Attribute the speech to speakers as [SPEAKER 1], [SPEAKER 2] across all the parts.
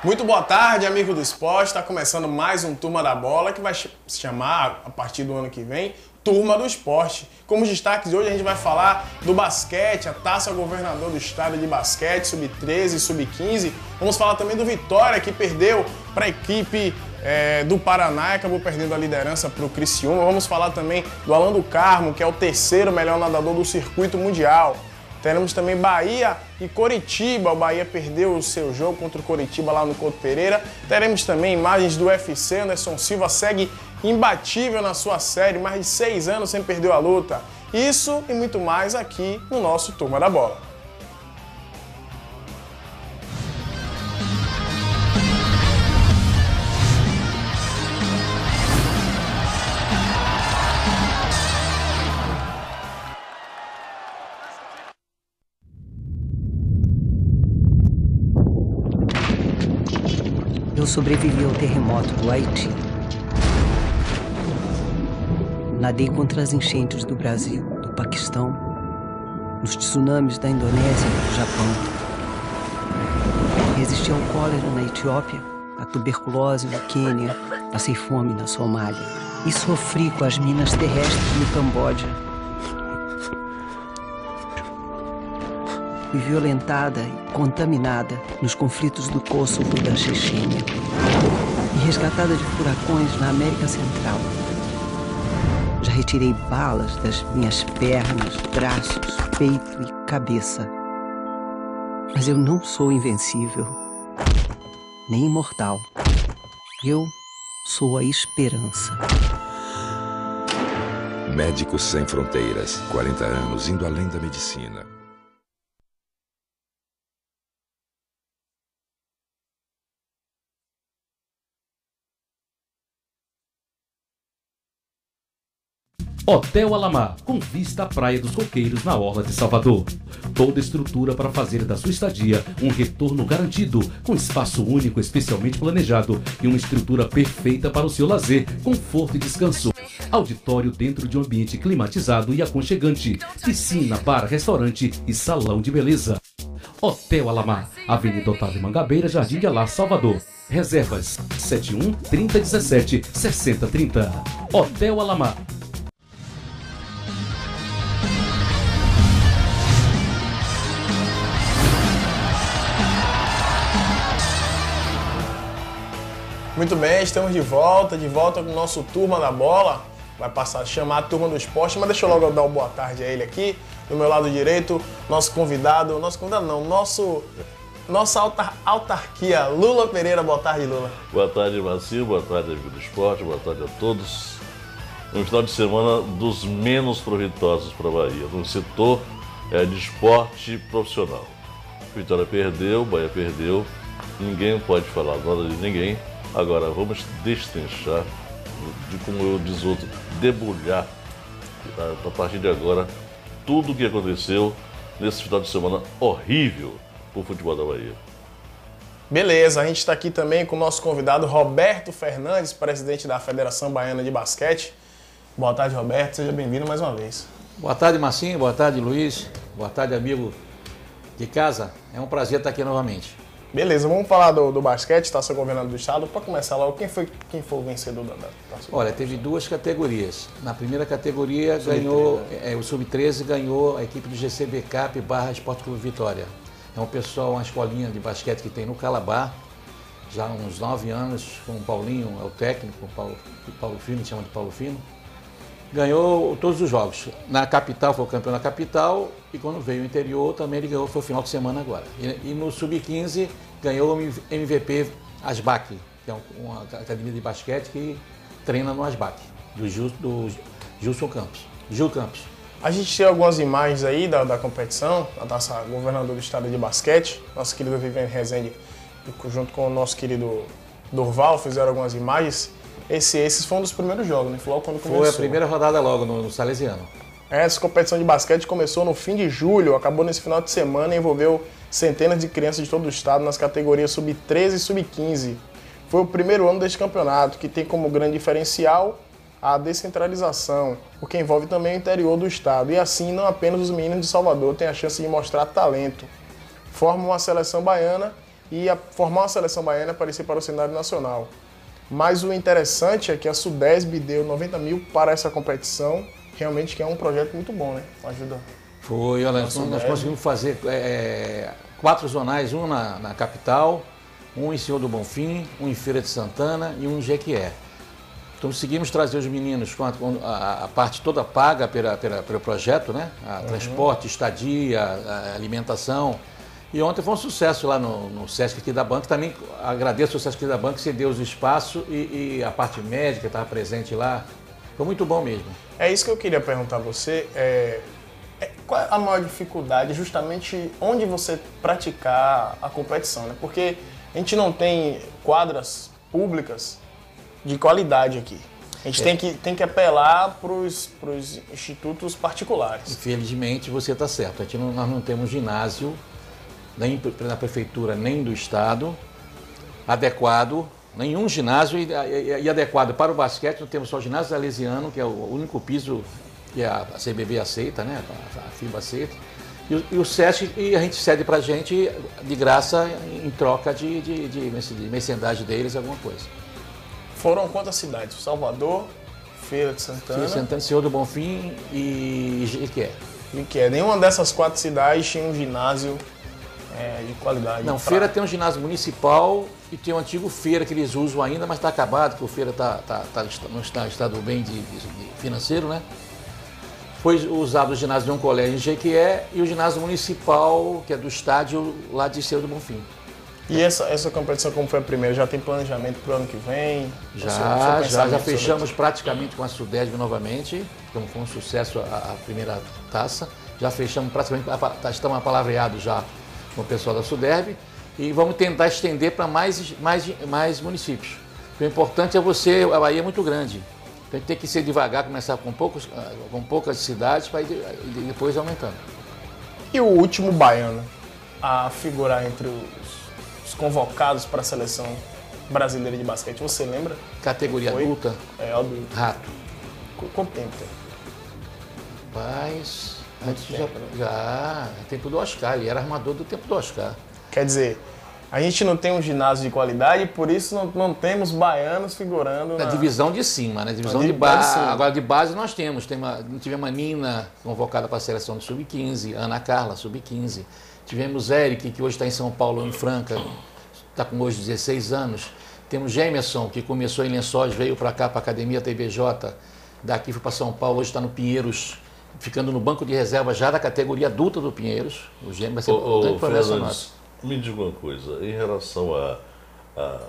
[SPEAKER 1] Muito boa tarde, amigo do esporte. Está começando mais um Turma da Bola, que vai se chamar, a partir do ano que vem, Turma do Esporte. Como destaques de hoje, a gente vai falar do basquete, a Taça Governador do Estado de Basquete, Sub-13 e Sub-15. Vamos falar também do Vitória, que perdeu para a equipe do Paraná e acabou perdendo a liderança para o Criciúma. Vamos falar também do Alan do Carmo, que é o terceiro melhor nadador do circuito mundial. Teremos também Bahia e Coritiba. O Bahia perdeu o seu jogo contra o Coritiba lá no Couto Pereira. Teremos também imagens do UFC. Anderson Silva segue imbatível na sua série, mais de 6 anos sem perder a luta. Isso e muito mais aqui no nosso Turma da Bola.
[SPEAKER 2] Eu sobrevivi ao terremoto do Haiti. Nadei contra as enchentes do Brasil, do Paquistão, nos tsunamis da Indonésia e do Japão. Resisti ao cólera na Etiópia, à tuberculose no Quênia, passei fome na Somália e sofri com as minas terrestres no Camboja. Fui violentada e contaminada nos conflitos do Kosovo e da Chechênia e resgatada de furacões na América Central. Já retirei balas das minhas pernas, braços, peito e cabeça. Mas eu não sou invencível, nem imortal. Eu sou a esperança.
[SPEAKER 3] Médicos Sem Fronteiras, 40 anos indo além da medicina.
[SPEAKER 4] Hotel Alamar, com vista à Praia dos Coqueiros, na Orla de Salvador. Toda estrutura para fazer da sua estadia um retorno garantido, com espaço único especialmente planejado e uma estrutura perfeita para o seu lazer, conforto e descanso. Auditório dentro de um ambiente climatizado e aconchegante, piscina, bar, restaurante e salão de beleza. Hotel Alamar, Avenida Otávio Mangabeira, Jardim de Alá, Salvador. Reservas 71 3017 6030. Hotel Alamar.
[SPEAKER 1] Muito bem, estamos de volta com o nosso Turma da Bola. Vai passar a chamar a Turma do Esporte, mas deixa eu logo dar uma boa tarde a ele aqui. Do meu lado direito, nossa autarquia, Lula Pereira. Boa tarde, Lula.
[SPEAKER 5] Boa tarde, Marcinho. Boa tarde, amigo do esporte. Boa tarde a todos. Um final de semana dos menos proveitosos para a Bahia, no setor de esporte profissional. Vitória perdeu, Bahia perdeu. Ninguém pode falar nada de ninguém. Agora vamos destrinchar, de como eu diz outro, debulhar a partir de agora tudo o que aconteceu nesse final de semana horrível para o futebol da Bahia.
[SPEAKER 1] Beleza, a gente está aqui também com o nosso convidado Roberto Fernandes, presidente da Federação Baiana de Basquete. Boa tarde, Roberto, seja bem-vindo mais uma vez.
[SPEAKER 6] Boa tarde, Marcinho, boa tarde, Luiz, boa tarde, amigo de casa. É um prazer estar aqui novamente.
[SPEAKER 1] Beleza, vamos falar do basquete, Taça Governador do Estado. Para começar logo, quem foi o vencedor da Taça?
[SPEAKER 6] Olha, teve duas categorias. Na primeira categoria ganhou, o Sub-13 ganhou a equipe do GCB-CAP / Esporte Clube Vitória. É um pessoal, uma escolinha de basquete que tem no Calabar, já há uns 9 anos, com o Paulinho, é o técnico, o Paulo Fino, chama de Paulo Fino. Ganhou todos os jogos. Na capital, foi o campeão na capital, e quando veio o interior também ele ganhou, foi o final de semana agora. E no Sub-15 ganhou o MVP Asbac, que é uma academia de basquete que treina no Asbac, do Gilson Campos. Gil Campos.
[SPEAKER 1] A gente tem algumas imagens aí da competição, da Taça Governador do Estado de Basquete. Nosso querido Viviane Rezende, junto com o nosso querido Dorval, fizeram algumas imagens. Esses foram um dos primeiros jogos, né? Logo quando começou.
[SPEAKER 6] Foi a primeira rodada logo no Salesiano.
[SPEAKER 1] Essa competição de basquete começou no fim de julho, acabou nesse final de semana e envolveu centenas de crianças de todo o estado nas categorias Sub-13 e Sub-15. Foi o primeiro ano deste campeonato, que tem como grande diferencial a descentralização, o que envolve também o interior do estado. E assim, não apenas os meninos de Salvador têm a chance de mostrar talento. Formam uma seleção baiana e formar uma seleção baiana para aparecer para o cenário nacional. Mas o interessante é que a Sudesb deu 90 mil para essa competição, realmente que é um projeto muito bom, né? Ajuda.
[SPEAKER 6] Foi, olha, nós conseguimos fazer 4 zonais, um na capital, um em Senhor do Bonfim, um em Feira de Santana e um em Jequié. Então conseguimos trazer os meninos com a parte toda paga pelo projeto, né? Transporte, estadia, a alimentação. E ontem foi um sucesso lá no Sesc aqui da Banca. Também agradeço ao Sesc aqui da Banca que cedeu o espaço e a parte médica estava presente lá. Foi muito bom mesmo.
[SPEAKER 1] É isso que eu queria perguntar a você. Qual é a maior dificuldade justamente onde você praticar a competição, né? Porque a gente não tem quadras públicas de qualidade aqui. A gente tem que apelar para os institutos particulares.
[SPEAKER 6] Infelizmente, você está certo. Nós não temos ginásio, nem na prefeitura, nem do estado, adequado. Nenhum ginásio e adequado para o basquete. Nós temos só o ginásio salesiano, que é o único piso que a CBB aceita, né? A FIBA aceita. E o SESC, e a gente cede para a gente de graça em troca de merchandising deles, alguma coisa.
[SPEAKER 1] Foram quantas cidades? Salvador, Feira de Santana...
[SPEAKER 6] Feira de Santana, Senhor do Bonfim e Jequié.
[SPEAKER 1] Jequié. Nenhuma dessas 4 cidades tinha um ginásio de qualidade.
[SPEAKER 6] Não, Feira tem um ginásio municipal e tem um antigo Feira que eles usam ainda, mas está acabado, porque o Feira não está em estado bem financeiro, né? Foi usado o ginásio de um colégio em Jequié e o ginásio municipal, que é do estádio lá de Senhor do Bonfim.
[SPEAKER 1] E essa competição, como foi a primeira, já tem planejamento para o ano que vem?
[SPEAKER 6] Já fechamos praticamente com a Sudesb novamente, como foi um sucesso a primeira taça. Já fechamos praticamente, estamos apalavreados já com o pessoal da Sudesb e vamos tentar estender para mais municípios. O importante é a Bahia é muito grande. Então a gente tem que ser devagar, começar com poucas cidades para ir depois aumentando.
[SPEAKER 1] E o último baiano a figurar entre os convocados para a seleção brasileira de basquete, você lembra?
[SPEAKER 6] Categoria adulta?
[SPEAKER 1] Adulto.
[SPEAKER 6] Rato.
[SPEAKER 1] Quanto tempo tem?
[SPEAKER 6] Mas já tempo do Oscar, ele era armador do tempo do Oscar.
[SPEAKER 1] Quer dizer, a gente não tem um ginásio de qualidade e por isso não temos baianos figurando
[SPEAKER 6] na divisão de cima, né? Divisão de base. Agora de base nós temos. Tivemos a Nina convocada para a seleção do Sub-15, Ana Carla, Sub-15. Tivemos Eric, que hoje está em São Paulo, em Franca, está com hoje 16 anos. Temos Gemerson, que começou em Lençóis, veio para cá, para a Academia TBJ, daqui foi para São Paulo, hoje está no Pinheiros, ficando no banco de reserva já da categoria adulta do Pinheiros. O Gemerson vai ser um grande progresso nosso.
[SPEAKER 5] Me diga uma coisa, em relação a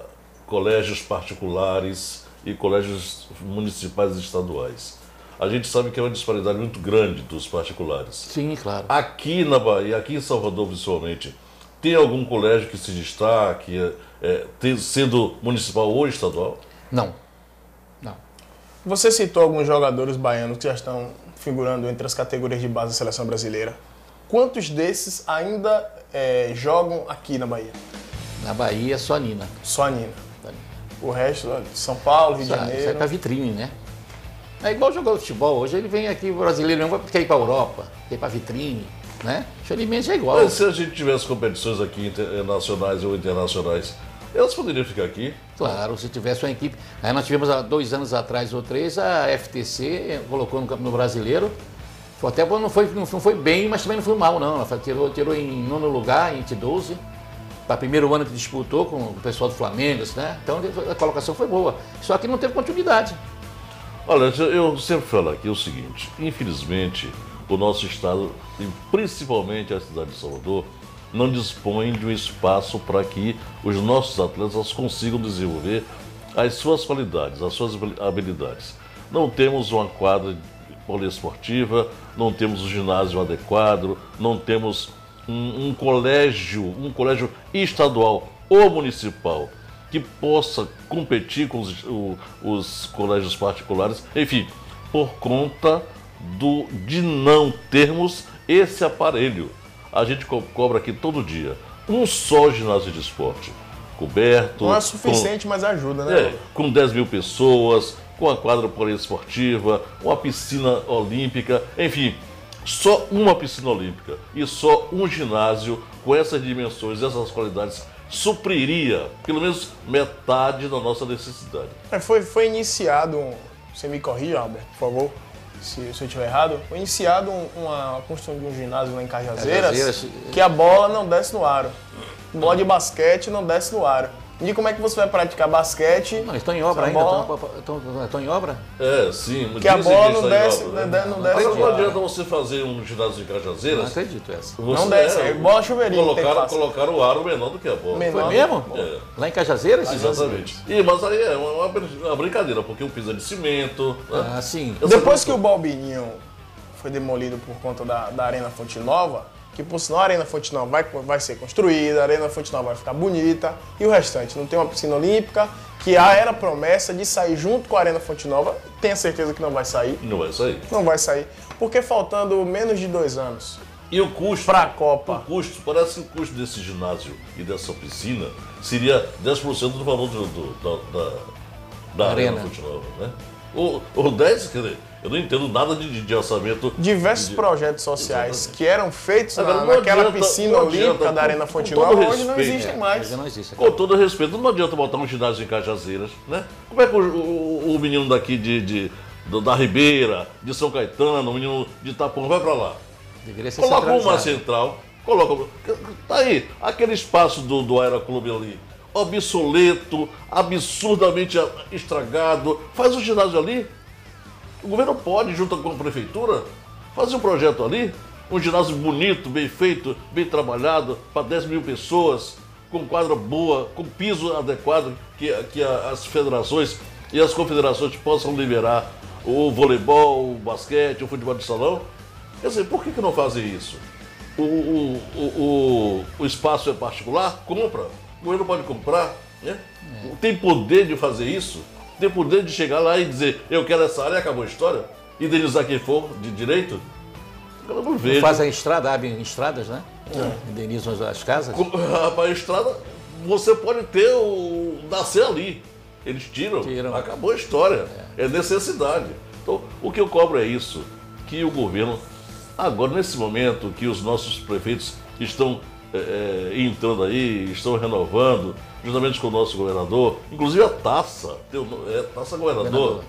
[SPEAKER 5] colégios particulares e colégios municipais e estaduais. A gente sabe que é uma disparidade muito grande dos particulares.
[SPEAKER 6] Sim, claro.
[SPEAKER 5] Aqui na Bahia, aqui em Salvador, principalmente, tem algum colégio que se destaque, sendo municipal ou estadual?
[SPEAKER 6] Não.
[SPEAKER 1] Você citou alguns jogadores baianos que já estão figurando entre as categorias de base da seleção brasileira. Quantos desses ainda jogam aqui na Bahia?
[SPEAKER 6] Na Bahia, só a Nina.
[SPEAKER 1] Só a Nina. O resto, São Paulo, Rio de Janeiro...
[SPEAKER 6] Isso é para vitrine, né? É igual jogar futebol. Hoje ele vem aqui, o brasileiro não quer ir para a Europa, quer ir para vitrine, né? Infelizmente é igual.
[SPEAKER 5] Mas se a gente tivesse competições aqui nacionais ou internacionais, elas poderiam ficar aqui?
[SPEAKER 6] Claro, se tivesse uma equipe... Aí nós tivemos há 2 anos atrás ou 3, a FTC colocou no brasileiro. Até não foi bem, mas também não foi mal, não. Ela tirou em 9º lugar, em 12. Para o primeiro ano que disputou com o pessoal do Flamengo, né? Então a colocação foi boa. Só que não teve continuidade.
[SPEAKER 5] Olha, eu sempre falo aqui o seguinte, infelizmente o nosso estado, e principalmente a cidade de Salvador, não dispõe de um espaço para que os nossos atletas consigam desenvolver as suas qualidades, as suas habilidades. Não temos uma quadra poliesportiva, não temos um ginásio adequado, não temos um colégio estadual ou municipal que possa competir com os colégios particulares, enfim, por conta de não termos esse aparelho. A gente cobra aqui todo dia um só ginásio de esporte, coberto.
[SPEAKER 1] Não é suficiente, mas ajuda, né?
[SPEAKER 5] Com 10 mil pessoas, com a quadra poliesportiva, uma piscina olímpica, enfim, só uma piscina olímpica e só um ginásio com essas dimensões, essas qualidades supriria pelo menos metade da nossa necessidade.
[SPEAKER 1] Foi iniciado, você me corrija, Albert, por favor, se eu estiver errado, foi iniciado uma construção de um ginásio lá em Cajazeiras, que a bola não desce no aro. Bola de basquete não desce no aro. E como é que você vai praticar basquete?
[SPEAKER 6] Não, estão em obra ainda, estão em obra?
[SPEAKER 5] Sim.
[SPEAKER 1] Que a bola não desce,
[SPEAKER 5] obra,
[SPEAKER 1] não desce.
[SPEAKER 5] Mas não adianta você fazer um ginásio em Cajazeiras.
[SPEAKER 6] Não acredito essa.
[SPEAKER 1] Não desce, é bola chuveirinho.
[SPEAKER 5] Colocaram o aro menor do que a bola.
[SPEAKER 6] Foi mesmo?
[SPEAKER 5] É.
[SPEAKER 6] Lá em Cajazeiras?
[SPEAKER 5] Exatamente. Mas aí é uma brincadeira, porque o piso é de cimento.
[SPEAKER 6] Ah, sim.
[SPEAKER 1] Depois que o Balbininho foi demolido por conta da Arena Fonte Nova, que por sinal a Arena Fonte Nova vai ser construída, a Arena Fonte Nova vai ficar bonita, e o restante, não tem uma piscina olímpica, que era promessa de sair junto com a Arena Fonte Nova, tenho certeza que não vai sair.
[SPEAKER 5] Não vai sair.
[SPEAKER 1] Não vai sair, porque faltando menos de 2 anos.
[SPEAKER 5] E o custo?
[SPEAKER 1] Para a Copa.
[SPEAKER 5] Parece que o custo desse ginásio e dessa piscina seria 10% do valor da Arena Fonte Nova, né? O 10, quer dizer, eu não entendo nada de orçamento.
[SPEAKER 1] Diversos projetos sociais que eram feitos naquela piscina olímpica da Arena Fonte Nova, hoje não existem mais.
[SPEAKER 6] Não existe.
[SPEAKER 5] Com todo respeito, não adianta botar um ginásio em Cajazeiras, né? Como é que o menino daqui da Ribeira, de São Caetano, o menino de Itapuã vai pra lá?
[SPEAKER 6] Deveria ser
[SPEAKER 5] Coloca uma
[SPEAKER 6] centralizado.
[SPEAKER 5] central, tá aí, aquele espaço do Aeroclube ali, obsoleto, absurdamente estragado, faz um ginásio ali. O governo pode, junto com a prefeitura, fazer um projeto ali, um ginásio bonito, bem feito, bem trabalhado, para 10 mil pessoas, com quadra boa, com piso adequado, que as federações e as confederações possam liberar o voleibol, o basquete, o futebol de salão. Quer dizer, por que não fazem isso? O espaço é particular? Compra. O governo pode comprar, né? Tem poder de fazer isso? Tem poder de chegar lá e dizer, eu quero essa área e acabou a história? Indenizar quem for de direito? Eu não vejo.
[SPEAKER 6] Fazem a estrada, abrem estradas, né? Indenizam as casas.
[SPEAKER 5] Para a estrada, você pode ter nascer ali. Eles tiram. Acabou a história. É necessidade. Então, o que eu cobro é isso, que o governo, agora nesse momento que os nossos prefeitos estão entrando aí, estão renovando, juntamente com o nosso governador, inclusive a taça governador,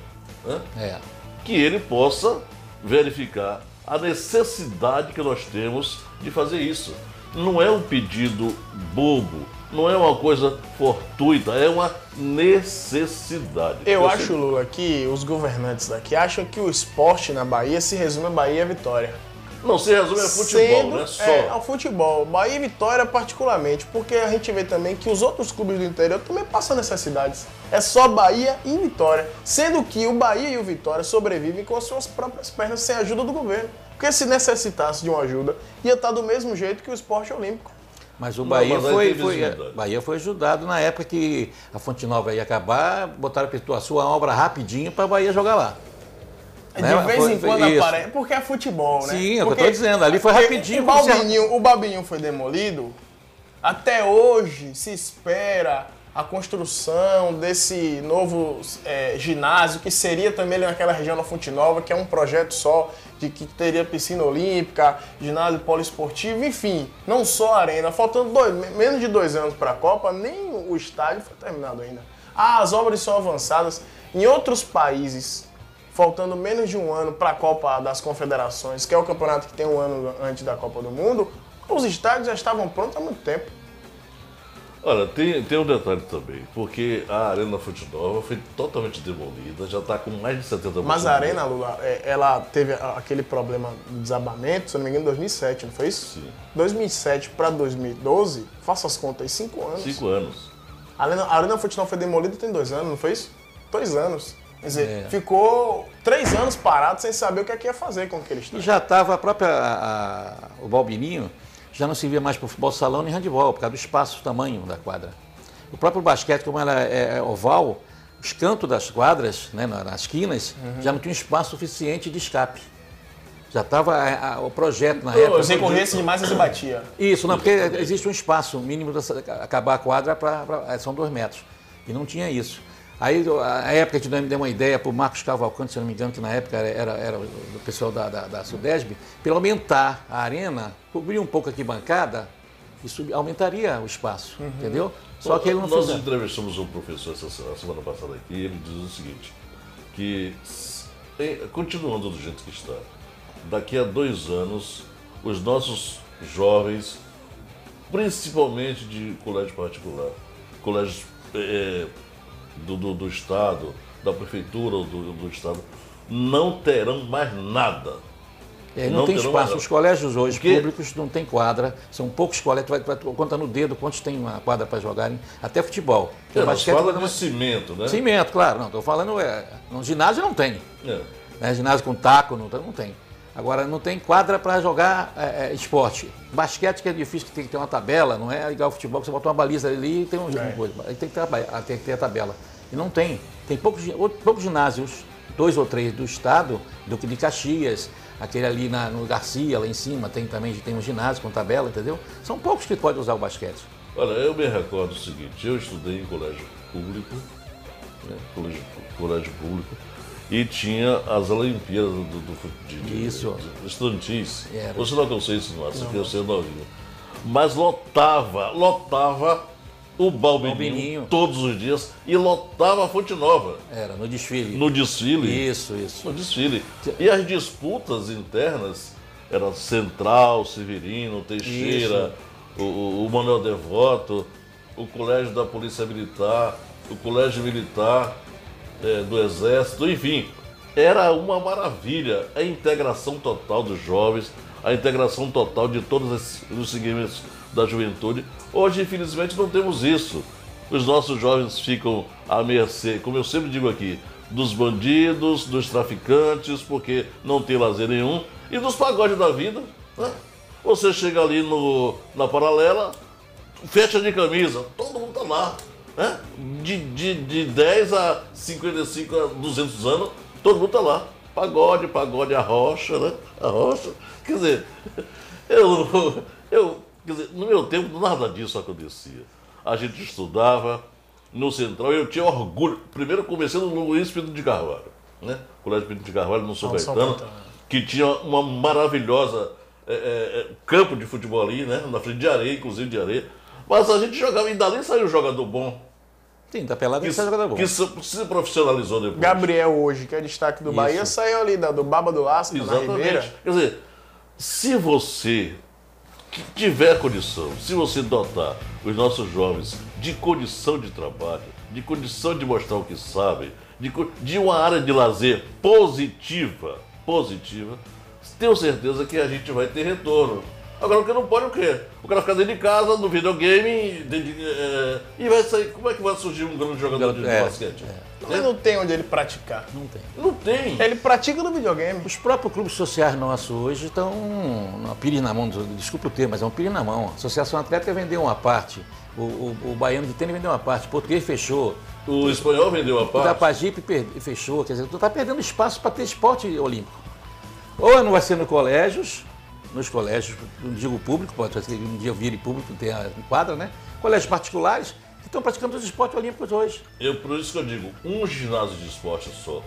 [SPEAKER 5] né? Que ele possa verificar a necessidade que nós temos de fazer isso. Não é um pedido bobo, não é uma coisa fortuita, é uma necessidade.
[SPEAKER 1] Eu acho, Lula, que os governantes daqui acham que o esporte na Bahia se resume a Bahia e Vitória.
[SPEAKER 5] Não, se resume a futebol, né? Só.
[SPEAKER 1] Ao futebol. Bahia e Vitória particularmente, porque a gente vê também que os outros clubes do interior também passam necessidades. É só Bahia e Vitória. Sendo que o Bahia e o Vitória sobrevivem com as suas próprias pernas, sem a ajuda do governo. Porque se necessitasse de uma ajuda, ia estar do mesmo jeito que o esporte olímpico.
[SPEAKER 6] Mas o Bahia Bahia foi ajudado na época que a Fonte Nova ia acabar, botaram a sua obra rapidinho para a Bahia jogar lá.
[SPEAKER 1] De vez em quando aparece, porque é futebol, né?
[SPEAKER 6] Sim, é o que eu estou dizendo, ali foi rapidinho.
[SPEAKER 1] O Balbininho foi demolido, até hoje se espera a construção desse novo ginásio, que seria também naquela região da Fonte Nova, que é um projeto só, de que teria piscina olímpica, ginásio poliesportivo, enfim, não só a arena. Faltando menos de 2 anos para a Copa, nem o estádio foi terminado ainda. As obras são avançadas. Em outros países, faltando menos de 1 ano para a Copa das Confederações, que é o campeonato que tem 1 ano antes da Copa do Mundo, os estádios já estavam prontos há muito tempo.
[SPEAKER 5] Olha, tem um detalhe também, porque a Arena Fonte Nova foi totalmente demolida, já está com mais de 70%.
[SPEAKER 1] Mas a Arena, Lula, ela teve aquele problema de desabamento, se eu não me engano, em 2007, não foi isso?
[SPEAKER 5] Sim.
[SPEAKER 1] 2007 para 2012, faça as contas aí, 5 anos.
[SPEAKER 5] 5 anos.
[SPEAKER 1] A Arena Fonte Nova foi demolida tem 2 anos, não foi isso? 2 anos. Quer dizer, ficou 3 anos parado sem saber o que ia fazer com aquele estádio.
[SPEAKER 6] E já estava o Balbininho, já não servia mais para o futebol salão nem handebol, por causa do espaço, o tamanho da quadra. O próprio basquete, como ela é oval, os cantos das quadras, né, nas quinas, já não tinha espaço suficiente de escape. Já estava o projeto na época.
[SPEAKER 1] Você corresse demais e se batia.
[SPEAKER 6] Isso, não, porque existe um espaço mínimo para acabar a quadra, são 2 metros. E não tinha isso. Aí, a época, a gente deu uma ideia para o Marcos Cavalcante, se não me engano, que na época era do pessoal da Sudesb, para aumentar a arena, cobrir um pouco aqui bancada, Isso aumentaria o espaço, entendeu? Só que ele não
[SPEAKER 5] Nós
[SPEAKER 6] fez.
[SPEAKER 5] entrevistamos um professor essa semana passada aqui, e ele diz o seguinte, que continuando do jeito que está, daqui a 2 anos, os nossos jovens, principalmente de colégio particular, colégios do Estado, da Prefeitura ou do Estado, não terão mais nada.
[SPEAKER 6] Não tem
[SPEAKER 5] terão
[SPEAKER 6] espaço.
[SPEAKER 5] mais
[SPEAKER 6] Os colégios hoje
[SPEAKER 5] Porque-
[SPEAKER 6] públicos não tem quadra, são poucos colégios, vai conta no dedo quantos tem uma quadra para jogarem, até futebol. Porque
[SPEAKER 5] Nós
[SPEAKER 6] basquete
[SPEAKER 5] fala
[SPEAKER 6] não-
[SPEAKER 5] de cimento, né?
[SPEAKER 6] Cimento, claro, não, estou falando, no ginásio não tem.
[SPEAKER 5] É.
[SPEAKER 6] Né? Ginásio com taco, não tem. Agora, não tem quadra para jogar esporte. Basquete que é difícil, que tem que ter uma tabela, não é igual ao futebol, que você bota uma baliza ali e tem uma coisa. Aí tem que ter a tabela. E não tem. Tem poucos ginásios, 2 ou 3 do estado, Duque de Caxias, aquele ali no Garcia, lá em cima, tem um ginásio com tabela, entendeu? São poucos que podem usar o basquete.
[SPEAKER 5] Olha, eu me recordo o seguinte, eu estudei em colégio público, né, colégio público, e tinha as Olimpíadas
[SPEAKER 6] Isso.
[SPEAKER 5] de estudantis.
[SPEAKER 6] Era.
[SPEAKER 5] Você não alcançou isso, Márcio, porque eu sei novinho. Mas lotava o Balbininho todos os dias e lotava a Fonte Nova
[SPEAKER 6] Era, no desfile.
[SPEAKER 5] no desfile.
[SPEAKER 6] Isso.
[SPEAKER 5] No desfile. E as disputas internas eram Central, Severino, Teixeira, o Manuel Devoto, o Colégio da Polícia Militar, o Colégio Militar do Exército, enfim. Era uma maravilha a integração total dos jovens, a integração total de todos os segmentos da juventude. Hoje, infelizmente, não temos isso. Os nossos jovens ficam à mercê, como eu sempre digo aqui, dos bandidos, dos traficantes, porque não tem lazer nenhum, e dos pagodes da vida. Né? Você chega ali na Paralela, fecha de camisa, todo mundo tá lá. Né? De 10 a 55 a 200 anos, todo mundo tá lá. Pagode, a rocha, né? A rocha. Quer dizer, quer dizer, no meu tempo nada disso acontecia. A gente estudava no Central e eu tinha orgulho. Primeiro eu comecei no Luiz Pinto de Carvalho, né? Colégio Pinto de Carvalho, no São Caetano, que tinha uma maravilhosa campo de futebol ali, né? Na frente de areia, inclusive de areia. Mas a gente jogava e dali saiu um jogador bom.
[SPEAKER 6] Sim, da pelada que jogador bom.
[SPEAKER 5] Que se profissionalizou depois.
[SPEAKER 1] Gabriel hoje, que é destaque do Bahia, saiu ali do Baba do Aço, na Ribeira.
[SPEAKER 5] Exatamente. Quer dizer, se você tiver condição, se você dotar os nossos jovens de condição de trabalho, de condição de mostrar o que sabem, de uma área de lazer positiva, tenho certeza que a gente vai ter retorno. Agora, o que não pode o quê? O cara ficar dentro de casa, no videogame, e vai sair. Como é que vai surgir um grande jogador de basquete?
[SPEAKER 1] Mas não tem onde ele praticar.
[SPEAKER 5] Não tem.
[SPEAKER 1] Ele pratica no videogame.
[SPEAKER 6] Os próprios clubes sociais nossos hoje estão uma pilha na mão, desculpa o termo, mas é um pilha na mão. A Associação Atlética vendeu uma parte, o Baiano de Tênis vendeu uma parte, o Português fechou.
[SPEAKER 5] O Espanhol vendeu a
[SPEAKER 6] O
[SPEAKER 5] parte.
[SPEAKER 6] Tapajipe fechou, quer dizer, tu está perdendo espaço para ter esporte olímpico. Ou não vai ser nos colégios, não digo público, pode ser que um dia vire público, tem a quadra, né? Colégios particulares que estão praticando os esportes olímpicos hoje.
[SPEAKER 5] Por isso que eu digo, um ginásio de esporte só,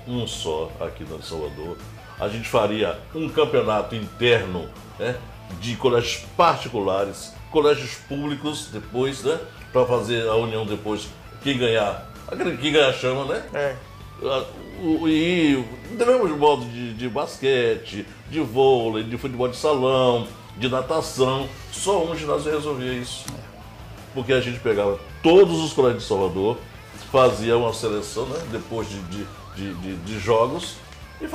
[SPEAKER 5] aqui no Salvador, a gente faria um campeonato interno, né, de colégios particulares, colégios públicos depois, né, para fazer a união depois, quem ganhar chama, né? E devemos de modo de basquete, de vôlei, de futebol de salão, de natação. Só um ginásio resolvia isso. Porque a gente pegava todos os colégios de Salvador, fazia uma seleção, né, depois de jogos, e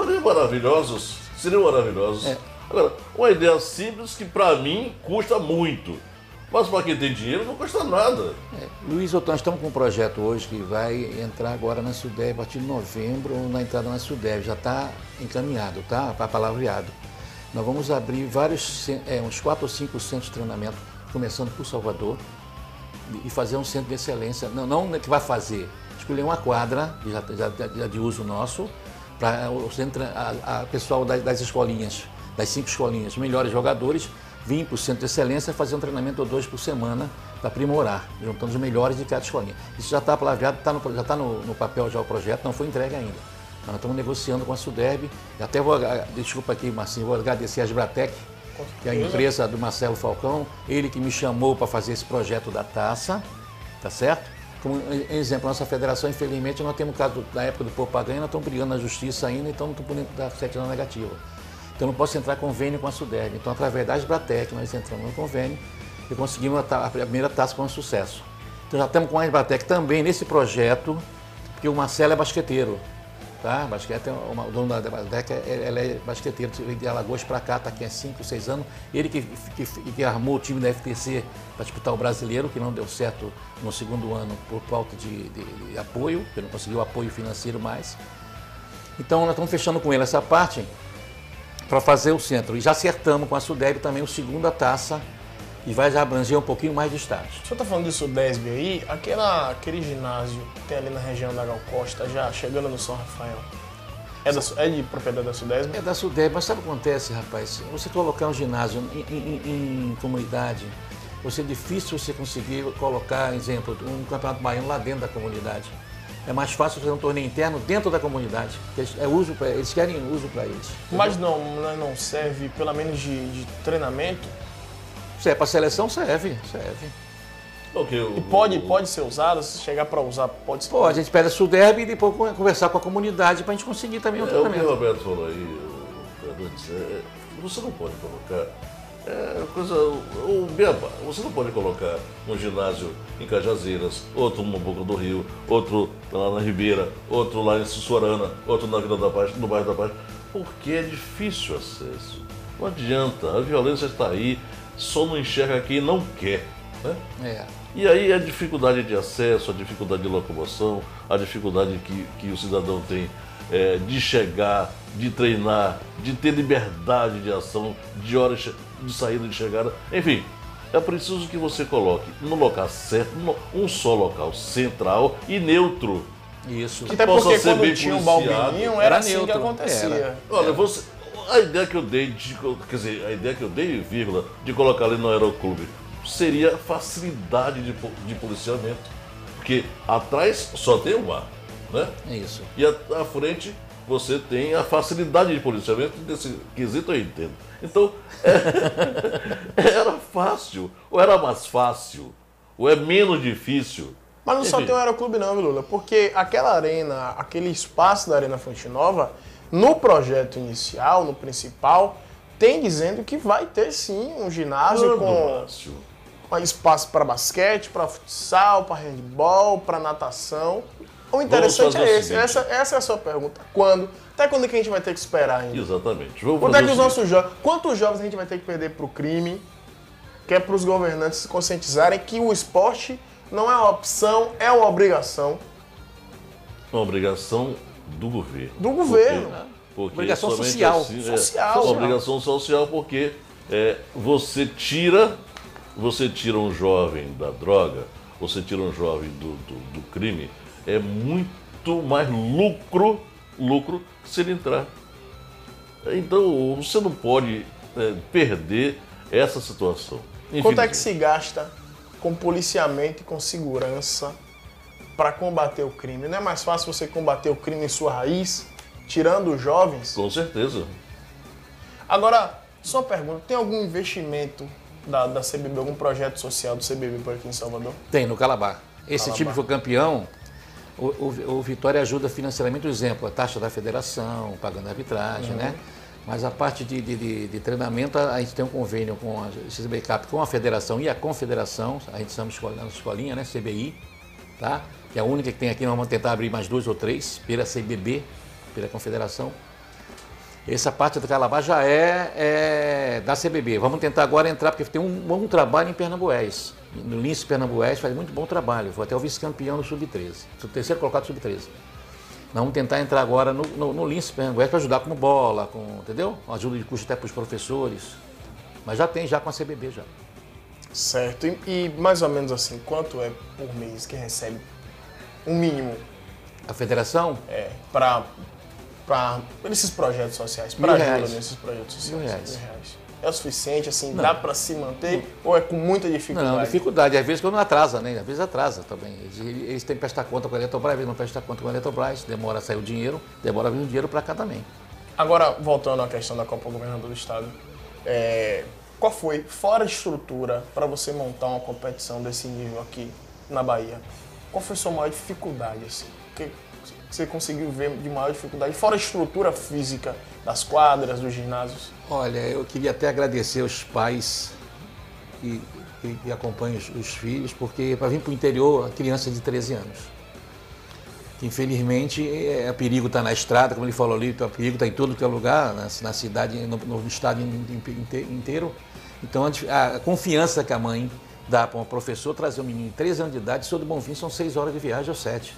[SPEAKER 5] seriam maravilhosos. Agora, uma ideia simples que para mim custa muito. Mas para quem tem dinheiro não custa nada.
[SPEAKER 6] Luiz Otão, estamos com um projeto hoje que vai entrar agora na Sudeb, a partir de novembro, na entrada na Sudeb. Já está encaminhado, tá? Palavreado. Nós vamos abrir uns 4 ou 5 centros de treinamento, começando por Salvador, e fazer um centro de excelência. Não que vai fazer, escolher uma quadra, já de uso nosso, para o pessoal das escolinhas, das 5 escolinhas, melhores jogadores, vir para o centro de excelência fazer um treinamento ou 2 por semana para aprimorar, juntando os melhores de cada escolinha. Isso já está palavreado, já está no papel já o projeto, não foi entregue ainda. Nós estamos negociando com a Sudeb, até desculpa aqui, Marcinho, vou agradecer a Asbratec, que é a empresa do Marcelo Falcão, ele que me chamou para fazer esse projeto da taça, tá certo? Como exemplo, nossa federação, infelizmente, nós temos o caso da época do Popaganha, nós estamos brigando na justiça ainda, então não estamos podendo dar certidão negativa. Então não posso entrar em convênio com a Suderb. Então, através da Asbratec, nós entramos no convênio e conseguimos a primeira taça com sucesso. Então já estamos com a Asbratec também nesse projeto, porque o Marcelo é basqueteiro. Tá? Basquete, o dono da Asbratec, ela é basqueteiro, veio de Alagoas para cá, está aqui há 5, 6 anos. Ele que armou o time da FTC para disputar o brasileiro, que não deu certo no segundo ano por falta de apoio, porque não conseguiu apoio financeiro mais. Então nós estamos fechando com ele essa parte para fazer o centro. E já acertamos com a Suderb também o segunda taça e vai já abranger um pouquinho mais de estados.
[SPEAKER 1] O senhor está falando de Sudesb aí, aquele ginásio que tem ali na região da Gal Costa, já chegando no São Rafael, é de propriedade da Sudesb?
[SPEAKER 6] É da Suderb, mas sabe o que acontece, rapaz? Você colocar um ginásio em comunidade, é difícil você conseguir colocar, exemplo, um campeonato baiano lá dentro da comunidade. É mais fácil fazer um torneio interno dentro da comunidade. Eles querem uso para eles.
[SPEAKER 1] Mas não serve, pelo menos, de treinamento?
[SPEAKER 6] Se é para seleção, serve.
[SPEAKER 1] E pode ser usado, se chegar para usar, pode ser.
[SPEAKER 6] Pode, a gente pede a Suderb e depois conversar com a comunidade para a gente conseguir também o treinamento.
[SPEAKER 5] O que o Roberto falou aí, você não pode colocar o Beabá. Você não pode colocar um ginásio em Cajazeiras, outro no Boca do Rio, outro lá na Ribeira, outro lá em Sussuarana, outro na Vila da Paz, no bairro da Paz, porque é difícil o acesso. Não adianta, a violência está aí, só não enxerga quem não quer. Né? E aí a dificuldade de acesso, a dificuldade de locomoção, a dificuldade que o cidadão tem de chegar, de treinar, de ter liberdade de ação, de horas de saída e de chegada, enfim, é preciso que você coloque no local certo, um só local central e neutro.
[SPEAKER 6] Isso.
[SPEAKER 1] Até porque quando tinha um balbininho era assim
[SPEAKER 6] neutro,
[SPEAKER 1] que acontecia.
[SPEAKER 5] Olha, a ideia que eu dei, vírgula, de colocar ali no aeroclube seria facilidade de policiamento, porque atrás só tem o mar, né?
[SPEAKER 6] Isso.
[SPEAKER 5] E à frente você tem a facilidade de policiamento, desse quesito eu entendo. Então, era fácil, ou era mais fácil, ou é menos difícil.
[SPEAKER 1] Mas não só tem o Aeroclube não, Lula, porque aquela arena, aquele espaço da Arena Fonte Nova, no projeto inicial, no principal, tem dizendo que vai ter sim um ginásio com espaço para basquete, para futsal, para handball, para natação. O interessante é esse. Essa é a sua pergunta. Quando? Até quando que a gente vai ter que esperar ainda?
[SPEAKER 5] Exatamente.
[SPEAKER 1] Quando é que os nossos jovens... Quantos jovens a gente vai ter que perder para o crime? Que é para os governantes se conscientizarem que o esporte não é uma opção, é uma obrigação.
[SPEAKER 5] Uma obrigação do governo.
[SPEAKER 1] Do governo.
[SPEAKER 5] Porque
[SPEAKER 6] obrigação social.
[SPEAKER 5] Assim,
[SPEAKER 1] social.
[SPEAKER 5] Uma obrigação social porque você tira um jovem da droga, você tira um jovem do crime, é muito mais lucro se ele entrar. Então você não pode perder essa situação.
[SPEAKER 1] Quanto é que se gasta com policiamento e com segurança para combater o crime? Não é mais fácil você combater o crime em sua raiz, tirando os jovens?
[SPEAKER 5] Com certeza.
[SPEAKER 1] Agora, só uma pergunta, tem algum investimento da CBB, algum projeto social do CBB por aqui em Salvador?
[SPEAKER 6] Tem, no Calabar. Esse time foi campeão, o Vitória ajuda financeiramente, por exemplo, a taxa da federação, pagando a arbitragem, né? Mas a parte de treinamento, a gente tem um convênio com a CBCAP, com a federação e a confederação, a gente chama de escolinha, né? CBI, tá? Que é a única que tem aqui, nós vamos tentar abrir mais 2 ou 3, pela CBB, pela confederação. Essa parte do Calabar já é da CBB. Vamos tentar agora entrar, porque tem um bom trabalho em Pernambués. No Lince Pernambués faz muito bom trabalho. Foi até o vice-campeão no Sub-13. O terceiro colocado no Sub-13. Nós vamos tentar entrar agora no Lince Pernambués para ajudar com bola, entendeu? Ajuda de custo até para os professores. Mas já tem com a CBB já.
[SPEAKER 1] Certo. E mais ou menos assim, quanto é por mês que recebe um mínimo?
[SPEAKER 6] A federação?
[SPEAKER 1] Para esses projetos sociais, para ajuda nesses projetos sociais. R$1.000. É o suficiente, assim, dá para se manter ou é com muita dificuldade?
[SPEAKER 6] Não, dificuldade. Às vezes quando atrasa, né? Às vezes atrasa também. Eles têm que prestar conta com a Eletrobras, às vezes não prestam conta com a Eletrobras, demora a sair o dinheiro, demora a vir o dinheiro para cá também.
[SPEAKER 1] Agora, voltando à questão da Copa Governador do Estado, Qual foi, fora a estrutura, para você montar uma competição desse nível aqui na Bahia? Qual foi a sua maior dificuldade, assim? O que você conseguiu ver de maior dificuldade, fora a estrutura física das quadras, dos ginásios?
[SPEAKER 6] Olha, eu queria até agradecer os pais que acompanham os filhos, porque para vir para o interior, a criança de 13 anos. Que infelizmente, o perigo está na estrada, como ele falou ali, o perigo está em todo que é lugar, na cidade, no estado inteiro. Então, a confiança que a mãe dá para um professor trazer um menino de 13 anos de idade, Senhor do Bonfim, são 6 horas de viagem ou 7.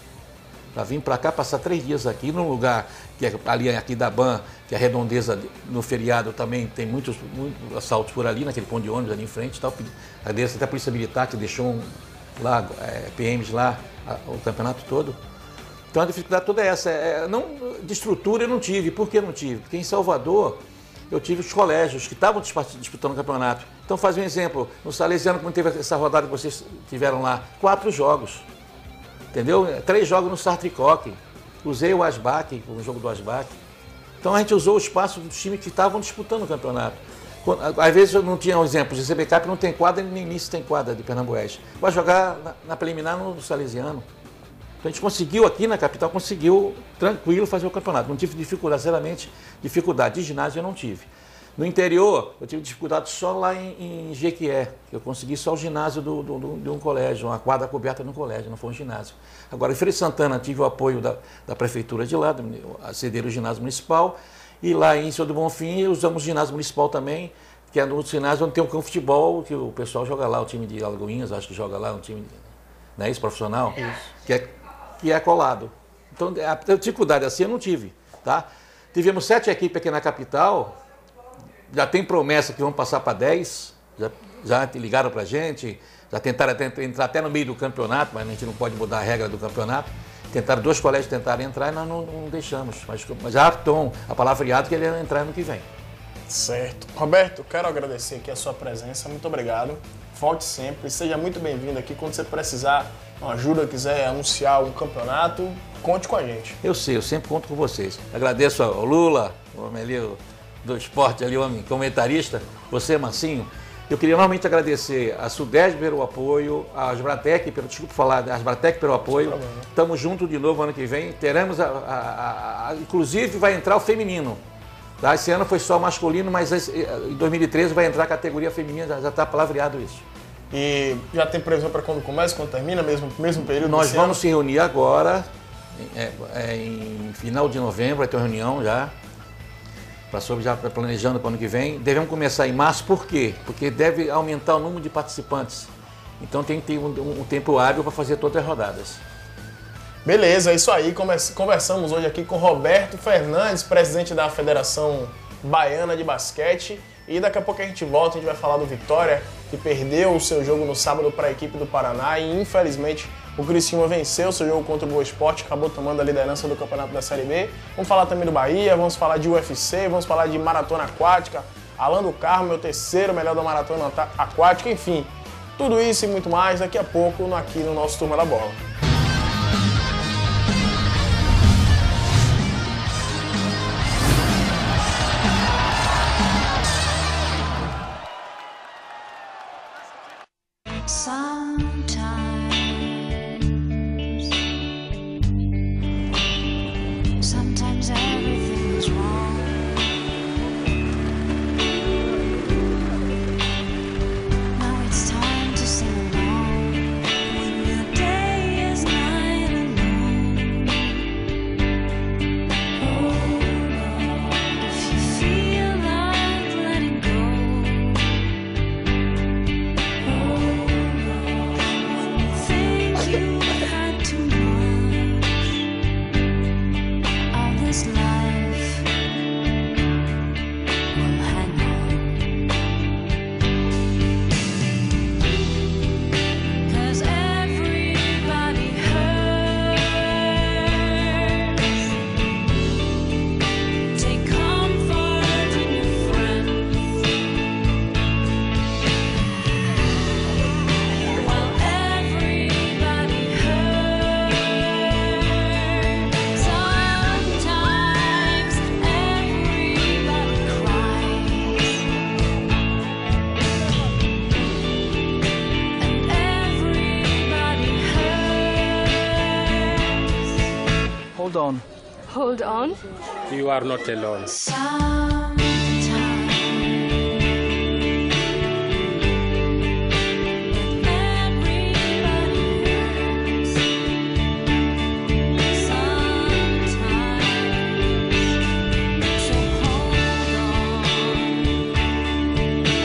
[SPEAKER 6] Para vir para cá, passar 3 dias aqui, num lugar que é ali aqui da Ban, que é a redondeza no feriado também, tem muitos assaltos por ali, naquele ponto de ônibus ali em frente. Tal. Agradeço até a Polícia Militar, que deixou PMs lá, o campeonato todo. Então a dificuldade toda é essa. De estrutura eu não tive. Por que não tive? Porque em Salvador eu tive os colégios que estavam disputando o campeonato. Então faz um exemplo, no Salesiano, quando teve essa rodada que vocês tiveram lá, 4 jogos. Entendeu? 3 jogos no Sartricoque. Usei o Asbac, o jogo do Asbac. Então a gente usou o espaço dos times que estavam disputando o campeonato. Às vezes eu não tinha um exemplo, o CBCAP não tem quadra, nem início tem quadra de Pernambués. Vai jogar na preliminar no Salesiano. Então a gente conseguiu aqui na capital, conseguiu tranquilo fazer o campeonato. Não tive dificuldade, sinceramente, dificuldade de ginásio eu não tive. No interior, eu tive dificuldade só lá em Jequié, que eu consegui só o ginásio de um colégio, uma quadra coberta de um colégio, não foi um ginásio. Agora, em Feira de Santana, tive o apoio da prefeitura de lá, cederam o ginásio municipal, e lá em Senhor do Bonfim usamos o ginásio municipal também, que é no ginásio onde tem um campo de futebol, que o pessoal joga lá, o time de Alagoinhas, acho que joga lá, um time, não é isso, profissional? Isso. Que é colado. Então, a dificuldade assim eu não tive, tá? Tivemos 7 equipes aqui na capital, já tem promessa que vão passar para 10, já ligaram para a gente, já tentaram entrar até no meio do campeonato, mas a gente não pode mudar a regra do campeonato. Tentaram, 2 colégios tentaram entrar e nós não deixamos, mas já estão apalavreados que ele ia entrar no que vem.
[SPEAKER 1] Certo. Roberto, quero agradecer aqui a sua presença, muito obrigado. Volte sempre, seja muito bem-vindo aqui. Quando você precisar uma ajuda, quiser anunciar um campeonato, conte com a gente.
[SPEAKER 6] Eu sei, eu sempre conto com vocês. Agradeço ao Lula, o homem ali do esporte, ali, o homem comentarista, você, Marcinho. Eu queria novamente agradecer a Sudeste pelo apoio, a Asbratec, pelo apoio. Estamos juntos de novo ano que vem. Teremos, inclusive, vai entrar o feminino. Tá? Esse ano foi só o masculino, mas em 2013 vai entrar a categoria feminina, já está palavreado isso.
[SPEAKER 1] E já tem previsão para quando começa, quando termina, mesmo período?
[SPEAKER 6] Nós vamos se reunir agora, em final de novembro, vai ter uma reunião já planejando para o ano que vem. Devemos começar em março, por quê? Porque deve aumentar o número de participantes. Então tem que ter um tempo hábil para fazer todas as rodadas.
[SPEAKER 1] Beleza, é isso aí. Conversamos hoje aqui com Roberto Fernandes, presidente da Federação Baiana de Basquete. E daqui a pouco a gente volta, a gente vai falar do Vitória, que perdeu o seu jogo no sábado para a equipe do Paraná e infelizmente o Criciúma venceu o seu jogo contra o Boa Esporte, acabou tomando a liderança do campeonato da Série B. Vamos falar também do Bahia, vamos falar de UFC, vamos falar de maratona aquática, Alan do Carmo, meu terceiro melhor da maratona aquática, enfim. Tudo isso e muito mais daqui a pouco aqui no nosso Turma da Bola.
[SPEAKER 7] Sometimes everything's wrong. Now it's time to sing along. When your day is
[SPEAKER 8] Hold on.
[SPEAKER 7] Hold on.
[SPEAKER 8] You are not alone.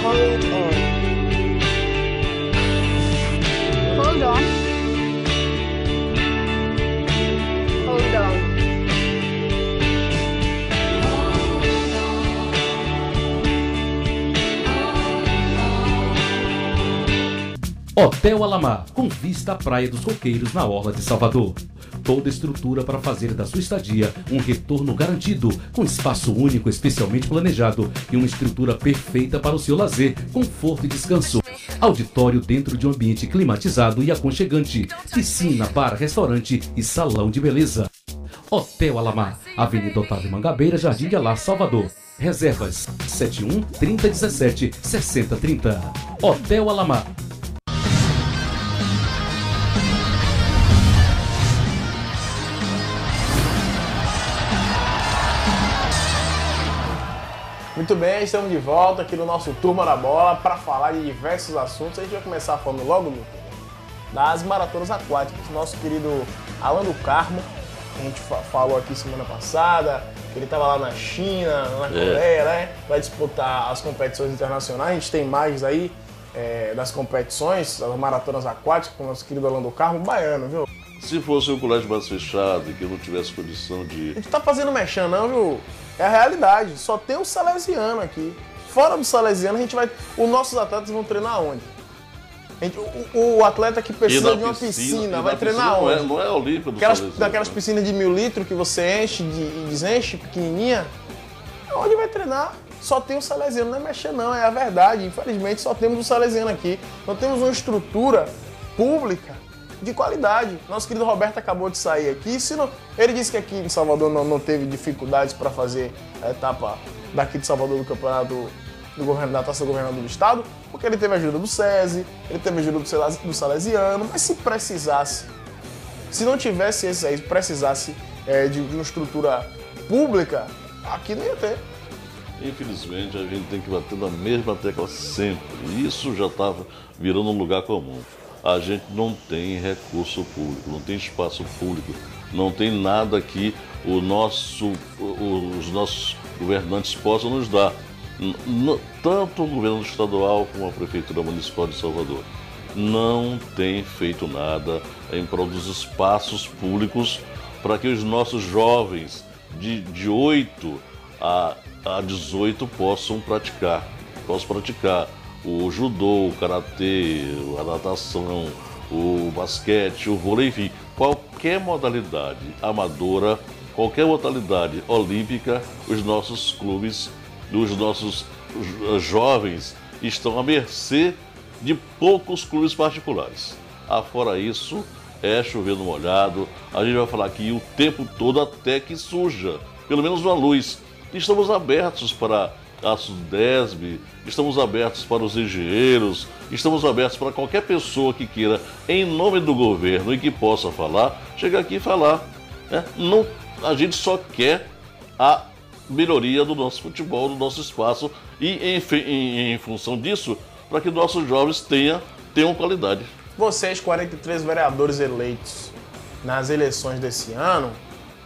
[SPEAKER 7] Hold on. Hold on. Hold on.
[SPEAKER 4] Hotel Alamar, com vista à Praia dos Coqueiros, na Orla de Salvador. Toda estrutura para fazer da sua estadia um retorno garantido, com espaço único especialmente planejado e uma estrutura perfeita para o seu lazer, conforto e descanso. Auditório dentro de um ambiente climatizado e aconchegante, piscina, bar, restaurante e salão de beleza. Hotel Alamar, Avenida Otávio Mangabeira, Jardim de Alá, Salvador. Reservas 71 3017 6030. Hotel Alamar.
[SPEAKER 1] Muito bem, estamos de volta aqui no nosso Turma da Bola para falar de diversos assuntos. A gente vai começar falando logo, Lucas, das maratonas aquáticas. Nosso querido Alan do Carmo, a gente falou aqui semana passada, que ele estava lá na China, na Coreia, né? Vai disputar as competições internacionais. A gente tem imagens aí das competições, das maratonas aquáticas, com o nosso querido Alan do Carmo, baiano, viu?
[SPEAKER 5] Se fosse um colégio mais fechado e que eu não tivesse condição de...
[SPEAKER 1] A gente tá fazendo mexendo não, viu? É a realidade. Só tem o salesiano aqui. Fora do salesiano, os nossos atletas vão treinar onde? O atleta que precisa de uma piscina vai treinar onde?
[SPEAKER 5] Não é olímpico do
[SPEAKER 1] Naquelas piscinas de 1000 litros que você enche e desenche, pequenininha. Onde vai treinar? Só tem o salesiano, não é mexer não, é a verdade. Infelizmente só temos o salesiano aqui. Não temos uma estrutura pública de qualidade. Nosso querido Roberto acabou de sair aqui. Ele disse que aqui em Salvador não teve dificuldades para fazer a etapa daqui de Salvador do campeonato da Taça Governador do Estado, porque ele teve a ajuda do SESI, ele teve a ajuda do Salesiano, mas se precisasse, se não tivesse esse aí, precisasse de uma estrutura pública, aqui não ia ter.
[SPEAKER 5] Infelizmente, a gente tem que bater na mesma tecla sempre. Isso já estava virando um lugar comum. A gente não tem recurso público, não tem espaço público, não tem nada que os nossos governantes possam nos dar. Tanto o governo estadual como a Prefeitura Municipal de Salvador não tem feito nada em prol dos espaços públicos para que os nossos jovens de 8 a 18 possam praticar o judô, o karatê, a natação, o basquete, o vôlei, enfim, qualquer modalidade amadora, qualquer modalidade olímpica, os nossos clubes, os nossos jovens estão à mercê de poucos clubes particulares. Afora isso, é chover no molhado, a gente vai falar aqui o tempo todo até que surja, pelo menos uma luz. Estamos abertos para a SUDESB, estamos abertos para os engenheiros, estamos abertos para qualquer pessoa que queira, em nome do governo e que possa falar, chegar aqui e falar. Não, a gente só quer a melhoria do nosso futebol, do nosso espaço e em função disso, para que nossos jovens tenham qualidade.
[SPEAKER 1] Vocês, 43 vereadores eleitos nas eleições desse ano,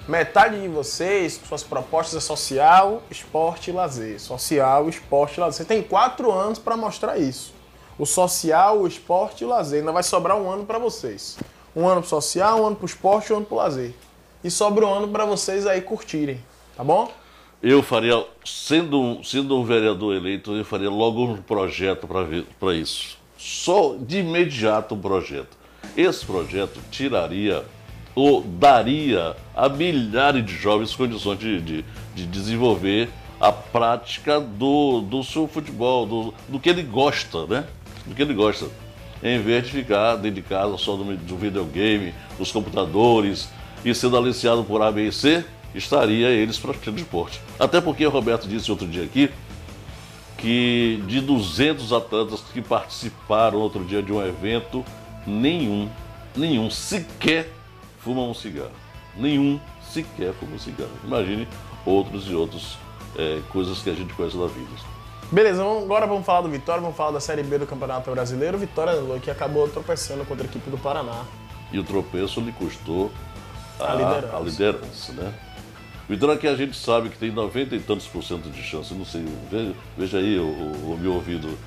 [SPEAKER 1] metade de vocês, suas propostas é social, esporte e lazer. Social, esporte e lazer. Você tem 4 anos para mostrar isso. O social, o esporte e o lazer. Ainda vai sobrar um ano para vocês. Um ano pro social, um ano pro esporte e um ano pro lazer. E sobra um ano para vocês aí curtirem, tá bom?
[SPEAKER 5] Eu faria, sendo um vereador eleito, eu faria logo um projeto para isso. Só de imediato um projeto. Esse projeto tiraria ou daria a milhares de jovens condições de desenvolver a prática do seu futebol, do que ele gosta, né? Do que ele gosta. Em vez de ficar dentro de casa só do videogame, dos computadores e sendo aliciado por A, B e C, estaria eles praticando esporte. Até porque o Roberto disse outro dia aqui que de 200 atletas que participaram outro dia de um evento, nenhum sequer fuma um cigarro. Nenhum sequer fumou cigarro. Imagine outros e outros coisas que a gente conhece da vida.
[SPEAKER 1] Beleza, agora vamos falar do Vitória, vamos falar da Série B do Campeonato Brasileiro. Vitória que acabou tropeçando contra a equipe do Paraná.
[SPEAKER 5] E o tropeço lhe custou
[SPEAKER 1] a
[SPEAKER 5] liderança, né? Vitória que a gente sabe que tem 90 e tantos % de chance, não sei, veja aí o meu ouvido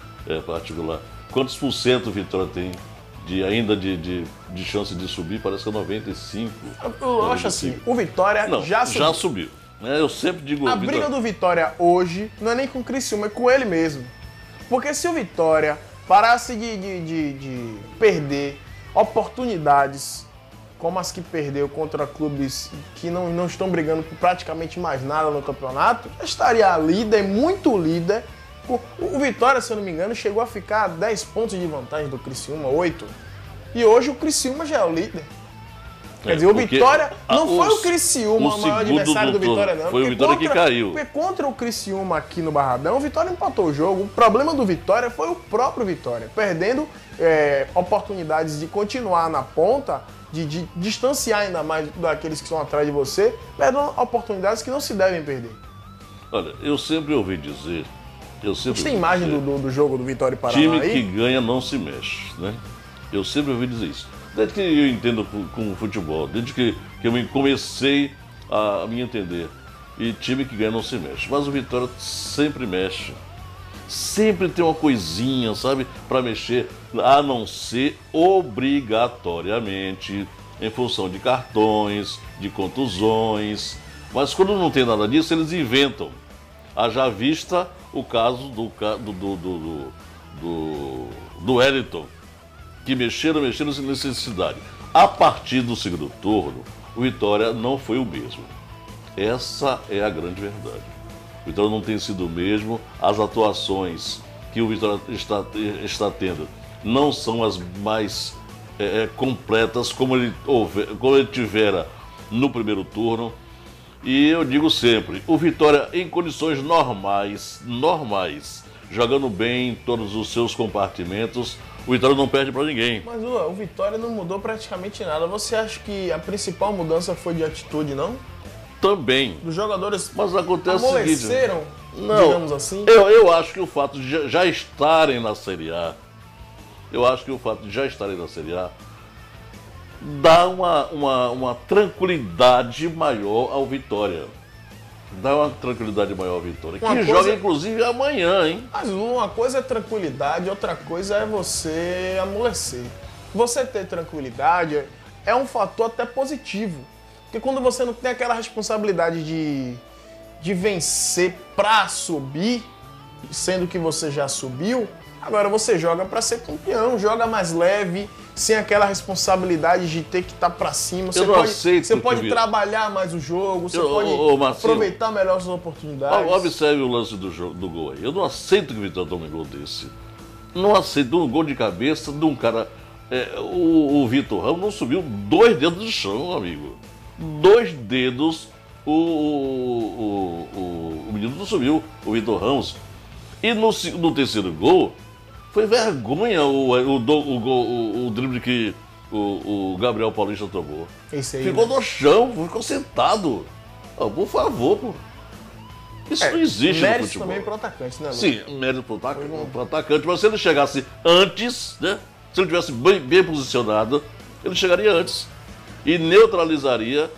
[SPEAKER 5] particular. Quantos % Vitória tem de chance de subir? Parece que é 95.
[SPEAKER 1] Eu acho assim, o Vitória já subiu.
[SPEAKER 5] Já subiu. Eu sempre digo...
[SPEAKER 1] A briga do Vitória hoje não é nem com o Criciúma, é com ele mesmo. Porque se o Vitória parasse de perder oportunidades como as que perdeu contra clubes que não estão brigando por praticamente mais nada no campeonato, já estaria líder, muito líder. O Vitória, se eu não me engano, chegou a ficar a 10 pontos de vantagem do Criciúma, 8. E hoje o Criciúma já é o líder. Quer dizer, o Vitória não foi o Criciúma o maior adversário do Vitória, não.
[SPEAKER 5] Foi o Vitória que caiu.
[SPEAKER 1] Porque contra o Criciúma aqui no Barradão, o Vitória empatou o jogo. O problema do Vitória foi o próprio Vitória, perdendo oportunidades de continuar na ponta, de distanciar ainda mais daqueles que estão atrás de você, perdendo oportunidades que não se devem perder.
[SPEAKER 5] Olha, eu sempre ouvi dizer...
[SPEAKER 1] Você tem imagem do jogo do Vitória e Paraná
[SPEAKER 5] time
[SPEAKER 1] aí?
[SPEAKER 5] Que ganha não se mexe, né? Eu sempre ouvi dizer isso. Desde que eu entendo com futebol, desde que eu comecei a me entender. E time que ganha não se mexe. Mas o Vitória sempre mexe. Sempre tem uma coisinha, sabe, para mexer, a não ser obrigatoriamente em função de cartões, de contusões. Mas quando não tem nada disso, eles inventam. Haja vista o caso do Wellington, que mexeram sem necessidade. A partir do segundo turno, o Vitória não foi o mesmo. Essa é a grande verdade. O Vitória não tem sido o mesmo, as atuações que o Vitória está tendo não são as mais completas como ele tivera no primeiro turno. E eu digo sempre, o Vitória em condições normais, jogando bem em todos os seus compartimentos, o Vitória não perde para ninguém.
[SPEAKER 1] Mas o Vitória não mudou praticamente nada. Você acha que a principal mudança foi de atitude, não?
[SPEAKER 5] Também.
[SPEAKER 1] Dos jogadores
[SPEAKER 5] mas acontece
[SPEAKER 1] amoleceram,
[SPEAKER 5] o seguinte, não, digamos assim? Eu acho que o fato de já estarem na Série A, dá uma tranquilidade maior ao Vitória. Que joga, inclusive, amanhã, hein?
[SPEAKER 1] Mas uma coisa é tranquilidade, outra coisa é você amolecer. Você ter tranquilidade é um fator até positivo. Porque quando você não tem aquela responsabilidade de vencer pra subir, sendo que você já subiu, agora você joga pra ser campeão, joga mais leve, sem aquela responsabilidade de ter que estar pra cima. Você pode trabalhar mais o jogo, você pode aproveitar melhor as oportunidades.
[SPEAKER 5] Observe o lance do gol aí. Eu não aceito que o Vitória tome um gol desse. Não aceito um gol de cabeça de um cara... o Vitor Ramos não subiu 2 dedos do chão, amigo. 2 dedos o menino não subiu, o Vitor Ramos. E no terceiro gol... Foi vergonha o drible que o Gabriel Paulista tomou.
[SPEAKER 1] Esse aí,
[SPEAKER 5] ficou no chão, ficou sentado. Oh, por favor, pô. Isso não existe no futebol.
[SPEAKER 1] Mérito também pro atacante, né, Lu?
[SPEAKER 5] Sim, mérito pro atacante. Mas se ele chegasse antes, né? Se ele tivesse bem posicionado, ele chegaria antes. E neutralizaria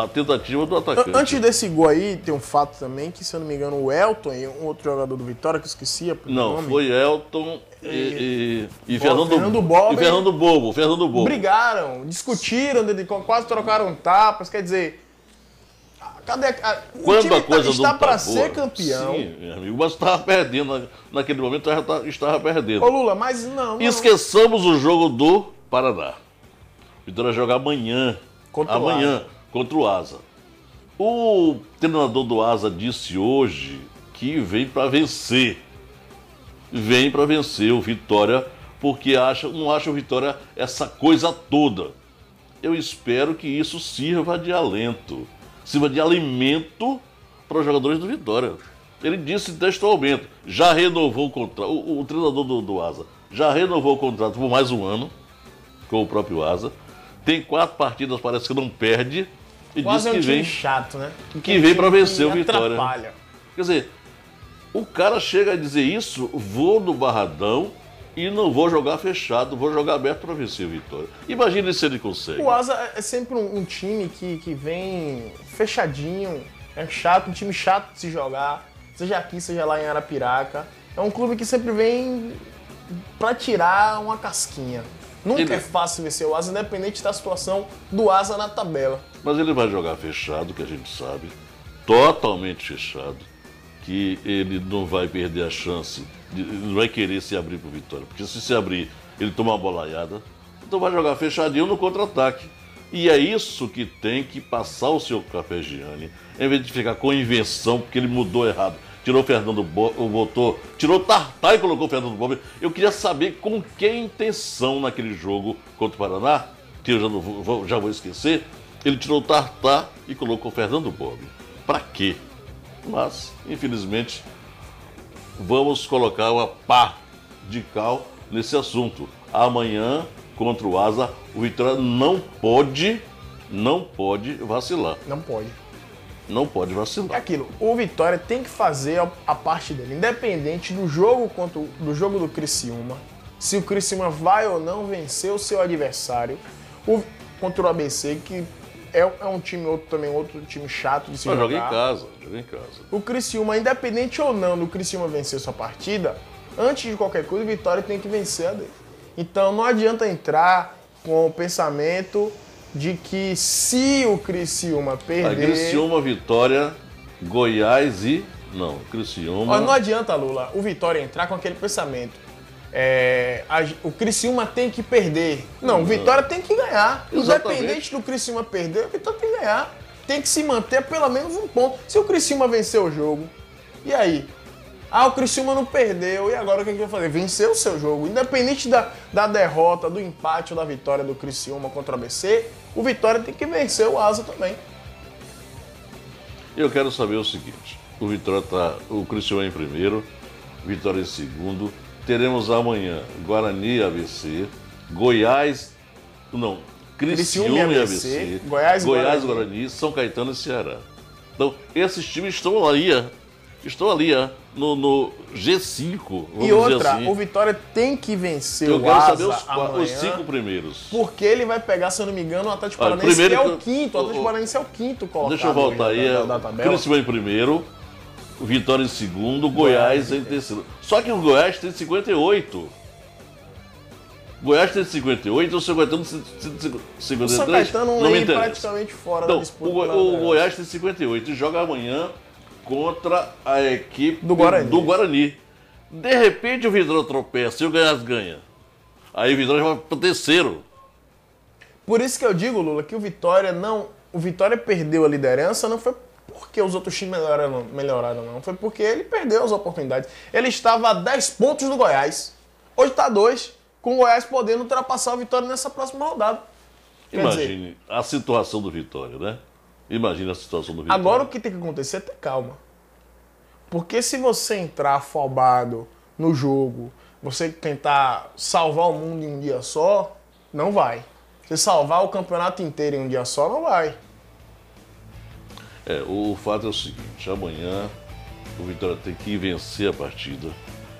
[SPEAKER 5] a tentativa do atacante.
[SPEAKER 1] Antes desse gol aí, tem um fato também que, se eu não me engano, o Elton e um outro jogador do Vitória, que eu esqueci o nome.
[SPEAKER 5] Foi Elton e
[SPEAKER 1] Fernando Bobo.
[SPEAKER 5] Fernando Bobo.
[SPEAKER 1] Brigaram, discutiram, quase trocaram tapas, quer dizer...
[SPEAKER 5] Quando a coisa
[SPEAKER 1] está para ser campeão.
[SPEAKER 5] Sim, meu amigo, mas estava perdendo. Naquele momento estava perdendo.
[SPEAKER 1] Ô Lula, mas não.
[SPEAKER 5] Esqueçamos o jogo do Paraná. O Vitória joga amanhã. Contra o Asa. O treinador do Asa disse hoje que vem para vencer. Vem para vencer o Vitória, porque não acha o Vitória essa coisa toda. Eu espero que isso sirva de alento, sirva de alimento para os jogadores do Vitória. Ele disse textualmente, já renovou o contrato, o treinador do Asa já renovou o contrato por mais um ano com o próprio Asa. Tem 4 partidas, parece que não perde. E
[SPEAKER 1] Quase
[SPEAKER 5] diz
[SPEAKER 1] é um
[SPEAKER 5] que
[SPEAKER 1] time
[SPEAKER 5] vem,
[SPEAKER 1] chato, né?
[SPEAKER 5] que vem para vencer o
[SPEAKER 1] que
[SPEAKER 5] Vitória.
[SPEAKER 1] atrapalha.
[SPEAKER 5] Quer dizer, o cara chega a dizer isso, vou no Barradão e não vou jogar fechado, vou jogar aberto para vencer o Vitória. Imagina se ele consegue.
[SPEAKER 1] O Asa é sempre um time que vem fechadinho, é chato, um time chato de se jogar, seja aqui, seja lá em Arapiraca. É um clube que sempre vem pra tirar uma casquinha. Nunca é fácil vencer o Asa, independente da situação do Asa na tabela.
[SPEAKER 5] Mas ele vai jogar fechado, que a gente sabe, totalmente fechado, que ele não vai perder a chance, não vai querer se abrir para o Vitória, porque se abrir, ele toma uma bolaiada, então vai jogar fechadinho no contra-ataque. E é isso que tem que passar o seu Carpegiani, em vez de ficar com invenção, porque ele mudou errado. Tirou o Fernando Boto, tirou o Tartar e colocou o Fernando Bob. Eu queria saber com que intenção naquele jogo contra o Paraná, que eu já vou esquecer, ele tirou o Tartar e colocou o Fernando Bob. Pra quê? Mas, infelizmente, vamos colocar uma pá de cal nesse assunto. Amanhã, contra o Asa, o Vitória não pode vacilar.
[SPEAKER 1] Não pode.
[SPEAKER 5] Não pode
[SPEAKER 1] É
[SPEAKER 5] vacilar.
[SPEAKER 1] aquilo, o Vitória tem que fazer a parte dele, independente do jogo do Criciúma, se o Criciúma vai ou não vencer o seu adversário, contra o ABC, que é um time, outro time chato de se jogar.
[SPEAKER 5] Joga em casa.
[SPEAKER 1] O Criciúma, independente ou não do Criciúma vencer sua partida, antes de qualquer coisa, o Vitória tem que vencer a dele. Então não adianta entrar com o pensamento de que se o Criciúma perder...
[SPEAKER 5] Criciúma, Vitória, Goiás e... Não, Criciúma...
[SPEAKER 1] Não adianta, Lula, o Vitória entrar com aquele pensamento. O Criciúma tem que perder. Não, o Vitória tem que ganhar.
[SPEAKER 5] Exatamente.
[SPEAKER 1] Independente do Criciúma perder, o Vitória tem que ganhar. Tem que se manter pelo menos um ponto. Se o Criciúma vencer o jogo, e aí? O Criciúma não perdeu, e agora o que a gente vai fazer? Vencer o seu jogo. Independente da derrota, do empate ou da vitória do Criciúma contra o ABC, o Vitória tem que vencer o Asa também.
[SPEAKER 5] Eu quero saber o seguinte, o Criciúma em primeiro, Vitória em segundo, teremos amanhã Guarani e ABC, Criciúma e ABC, Goiás e Guarani, São Caetano e Ceará. Então, esses times estão ali no G5.
[SPEAKER 1] E outra, assim. O Vitória tem que vencer o Asa.
[SPEAKER 5] Eu quero saber os 5 primeiros.
[SPEAKER 1] Porque ele vai pegar, se eu não me engano, o Atlético Paranaense, que é o quinto. O Atlético Paranaense é o quinto colocado.
[SPEAKER 5] Deixa eu voltar aí. Criciúma em primeiro, Vitória em segundo, Goiás em terceiro. Só que o Goiás tem 58. Goiás tem 58, o São Caetano 53.
[SPEAKER 1] O São Caetano não interessa. Praticamente fora da disputa.
[SPEAKER 5] O Goiás tem 58 e joga amanhã contra a equipe do Guarani. De repente o Vitória tropeça e o Goiás ganha. Aí o Vitória vai para o terceiro.
[SPEAKER 1] Por isso que eu digo, Lula, que o Vitória perdeu a liderança, não foi porque os outros times melhoraram, não. Foi porque ele perdeu as oportunidades. Ele estava a 10 pontos do Goiás. Hoje está a 2, com o Goiás podendo ultrapassar o Vitória nessa próxima rodada.
[SPEAKER 5] Imagine a situação do Vitória, né? Imagina a situação do Vitória.
[SPEAKER 1] Agora o que tem que acontecer é ter calma. Porque se você entrar afobado no jogo, você tentar salvar o mundo em um dia só, não vai. Você salvar o campeonato inteiro em um dia só, não vai.
[SPEAKER 5] O fato é o seguinte, amanhã o Vitória tem que vencer a partida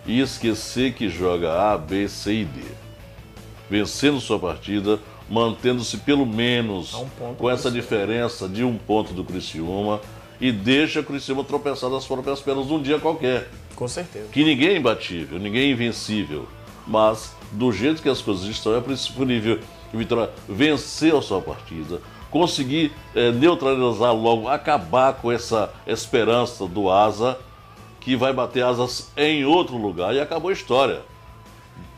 [SPEAKER 5] e esquecer que joga A, B, C e D. Vencendo sua partida, mantendo-se pelo menos com essa diferença de 1 ponto do Criciúma e deixa o Criciúma tropeçar das próprias pernas num dia qualquer.
[SPEAKER 1] Com certeza.
[SPEAKER 5] Que ninguém é imbatível, ninguém é invencível, mas do jeito que as coisas estão, é possível o Vitória vencer a sua partida, conseguir neutralizar logo, acabar com essa esperança do Asa, que vai bater asas em outro lugar, e acabou a história.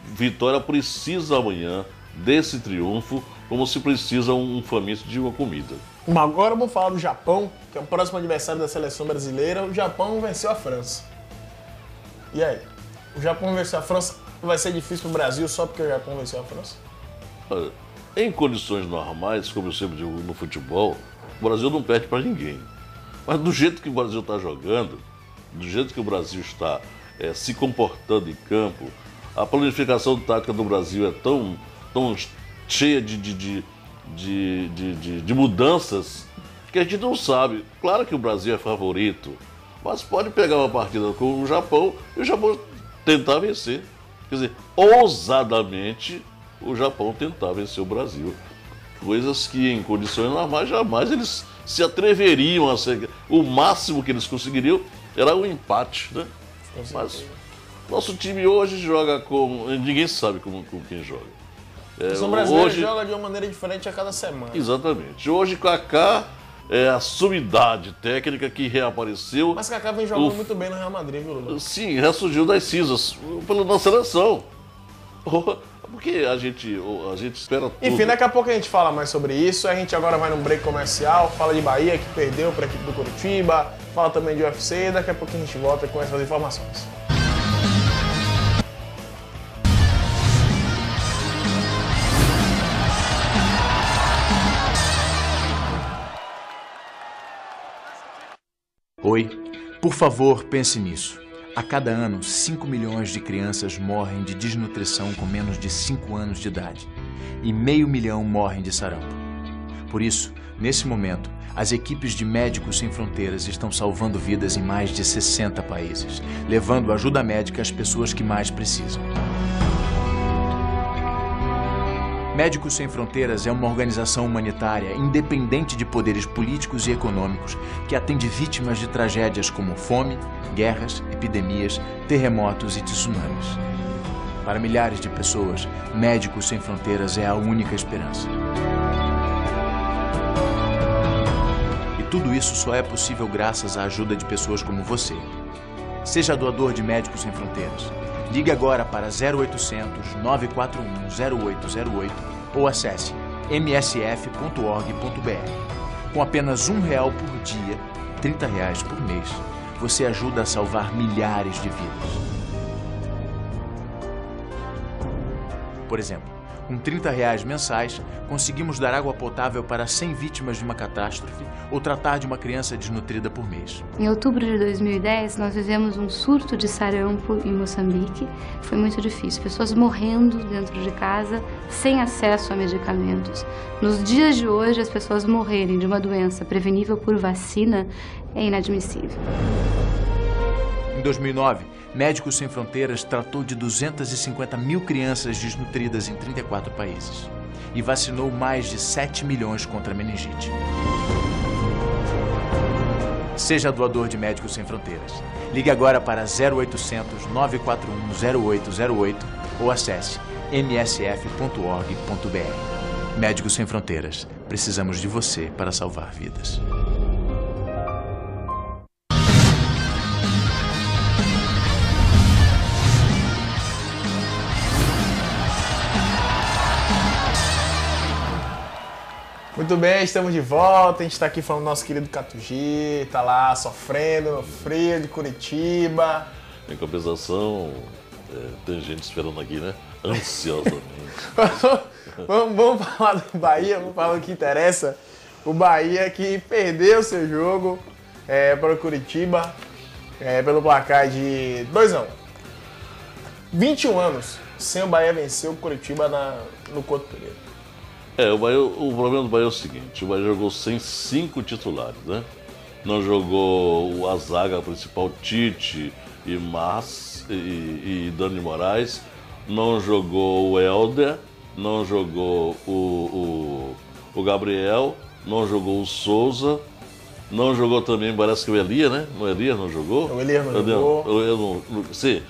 [SPEAKER 5] Vitória precisa amanhã desse triunfo, como se precisa um faminto de uma comida.
[SPEAKER 1] Agora vamos falar do Japão, que é o próximo adversário da seleção brasileira. O Japão venceu a França. E aí? O Japão venceu a França, vai ser difícil pro Brasil só porque o Japão venceu a França?
[SPEAKER 5] Em condições normais, como eu sempre digo no futebol, o Brasil não perde para ninguém. Mas do jeito que o Brasil está jogando, do jeito que o Brasil está se comportando em campo, a planificação tática do Brasil é tão cheia de de mudanças que a gente não sabe. Claro que o Brasil é favorito, mas pode pegar uma partida com o Japão e o Japão tentar vencer. Quer dizer, ousadamente o Japão tentar vencer o Brasil. Coisas que em condições normais jamais eles se atreveriam a ser. O máximo que eles conseguiriam era um empate, né? Mas nosso time hoje joga com. Ninguém sabe com quem joga.
[SPEAKER 1] O brasileiro joga de uma maneira diferente a cada semana.
[SPEAKER 5] Exatamente. Hoje Kaká é a sumidade técnica que reapareceu.
[SPEAKER 1] Mas Kaká vem jogando muito bem no Real Madrid, viu, Lula?
[SPEAKER 5] Sim, ressurgiu das cinzas pela seleção. Porque a gente espera tudo.
[SPEAKER 1] Enfim, daqui a pouco a gente fala mais sobre isso. A gente agora vai num break comercial, fala de Bahia, que perdeu para a equipe do Coritiba, fala também de UFC, e daqui a pouco a gente volta com essas informações.
[SPEAKER 9] Oi, por favor, pense nisso. A cada ano, 5 milhões de crianças morrem de desnutrição com menos de 5 anos de idade. E 500 mil morrem de sarampo. Por isso, nesse momento, as equipes de Médicos Sem Fronteiras estão salvando vidas em mais de 60 países, levando ajuda médica às pessoas que mais precisam. Médicos Sem Fronteiras é uma organização humanitária independente de poderes políticos e econômicos que atende vítimas de tragédias como fome, guerras, epidemias, terremotos e tsunamis. Para milhares de pessoas, Médicos Sem Fronteiras é a única esperança. E tudo isso só é possível graças à ajuda de pessoas como você. Seja doador de Médicos Sem Fronteiras. Ligue agora para 0800 941 0808 ou acesse msf.org.br. Com apenas R$1 por dia, R$30 por mês, você ajuda a salvar milhares de vidas. Por exemplo, com R$30 mensais, conseguimos dar água potável para 100 vítimas de uma catástrofe ou tratar de uma criança desnutrida por mês.
[SPEAKER 10] Em outubro de 2010, nós vivemos um surto de sarampo em Moçambique. Foi muito difícil, pessoas morrendo dentro de casa, sem acesso a medicamentos. Nos dias de hoje, as pessoas morrerem de uma doença prevenível por vacina é inadmissível.
[SPEAKER 9] Em 2009, Médicos Sem Fronteiras tratou de 250 mil crianças desnutridas em 34 países e vacinou mais de 7 milhões contra a meningite. Seja doador de Médicos Sem Fronteiras. Ligue agora para 0800 941 0808 ou acesse msf.org.br. Médicos Sem Fronteiras. Precisamos de você para salvar vidas.
[SPEAKER 1] Muito bem, estamos de volta. A gente está aqui falando do nosso querido Catugi, tá lá sofrendo no frio de Curitiba.
[SPEAKER 5] Em compensação, tem gente esperando aqui, né? Ansiosamente.
[SPEAKER 1] vamos falar do Bahia, vamos falar do que interessa. O Bahia que perdeu seu jogo para o Curitiba pelo placar de 2-1. 21 anos sem o Bahia vencer o Curitiba no Couto Pereira.
[SPEAKER 5] O problema do Bahia é o seguinte, o Bahia jogou sem 5 titulares, né? Não jogou a zaga principal, Tite e Dani Moraes, não jogou o Helder, não jogou o Gabriel, não jogou o Souza, não jogou também, parece que o Elias, né? O Elias não jogou?
[SPEAKER 1] O Elias não jogou.
[SPEAKER 5] Sim,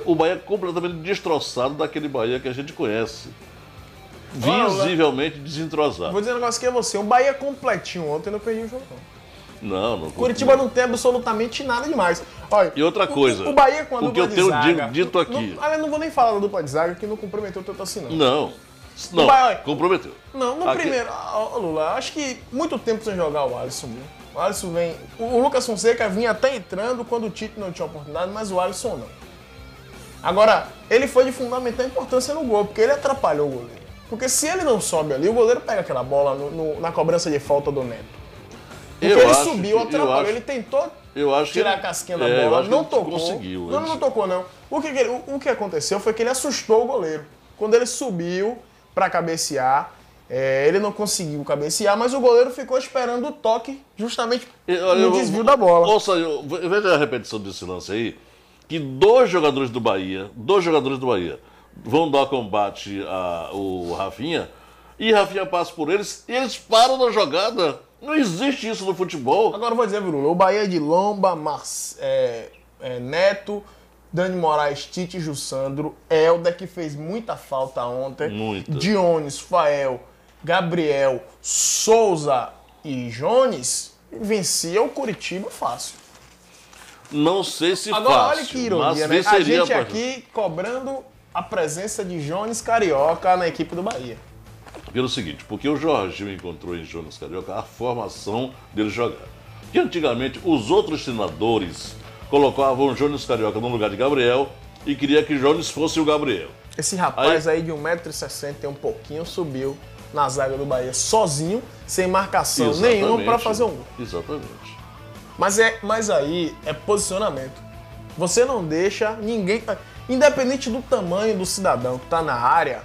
[SPEAKER 5] o Bahia é completamente destroçado daquele Bahia que a gente conhece. Visivelmente desentrosado.
[SPEAKER 1] Vou dizer um negócio que é você. O Bahia completinho ontem não perdi o jogo.
[SPEAKER 5] Não.
[SPEAKER 1] Curitiba não tem absolutamente nada demais. Olha,
[SPEAKER 5] e outra coisa.
[SPEAKER 1] O Bahia com a
[SPEAKER 5] dupla de zaga. O que eu tenho dito aqui.
[SPEAKER 1] Não vou nem falar da dupla de zaga que não comprometeu tanto assim, não.
[SPEAKER 5] Não,
[SPEAKER 1] Bahia,
[SPEAKER 5] comprometeu.
[SPEAKER 1] Não, no primeiro. Lula, acho que muito tempo sem jogar o Alisson. O Alisson vem. O Lucas Fonseca vinha até entrando quando o Tite não tinha oportunidade, mas o Alisson não. Agora, ele foi de fundamental importância no gol, porque ele atrapalhou o goleiro. Porque se ele não sobe ali, o goleiro pega aquela bola na cobrança de falta do Neto. Porque ele subiu, atrapalhou, ele tentou tirar a casquinha da bola, não tocou.
[SPEAKER 5] Conseguiu.
[SPEAKER 1] Não tocou, não. O que aconteceu foi que ele assustou o goleiro. Quando ele subiu para cabecear, Ele não conseguiu cabecear, mas o goleiro ficou esperando o toque justamente no desvio da bola.
[SPEAKER 5] Ouça, veja a repetição desse lance aí, que dois jogadores do Bahia vão dar combate ao Rafinha, e Rafinha passa por eles, e eles param na jogada. Não existe isso no futebol.
[SPEAKER 1] Agora eu vou dizer, Bruno, o Bahia é de Lomba, Neto, Dani Moraes, Tite, Jussandro, Helder, que fez muita falta ontem,
[SPEAKER 5] Muita.
[SPEAKER 1] Dionis, Fael, Gabriel, Souza e Jones, vencia o Curitiba fácil.
[SPEAKER 5] Não sei se
[SPEAKER 1] Agora,
[SPEAKER 5] fácil,
[SPEAKER 1] olha que ironia,
[SPEAKER 5] mas
[SPEAKER 1] né? A
[SPEAKER 5] venceria
[SPEAKER 1] gente aqui cobrando a presença de Jones Carioca na equipe do Bahia.
[SPEAKER 5] Pelo seguinte, porque o Jorginho encontrou em Jonas Carioca a formação dele jogar. Que antigamente os outros treinadores colocavam o Jonas Carioca no lugar de Gabriel e queria que Jones fosse o Gabriel.
[SPEAKER 1] Esse rapaz aí de 1,60 m e um pouquinho subiu na zaga do Bahia sozinho, sem marcação nenhuma para fazer um gol.
[SPEAKER 5] Exatamente.
[SPEAKER 1] Mas aí é posicionamento. Você não deixa ninguém... Independente do tamanho do cidadão que está na área,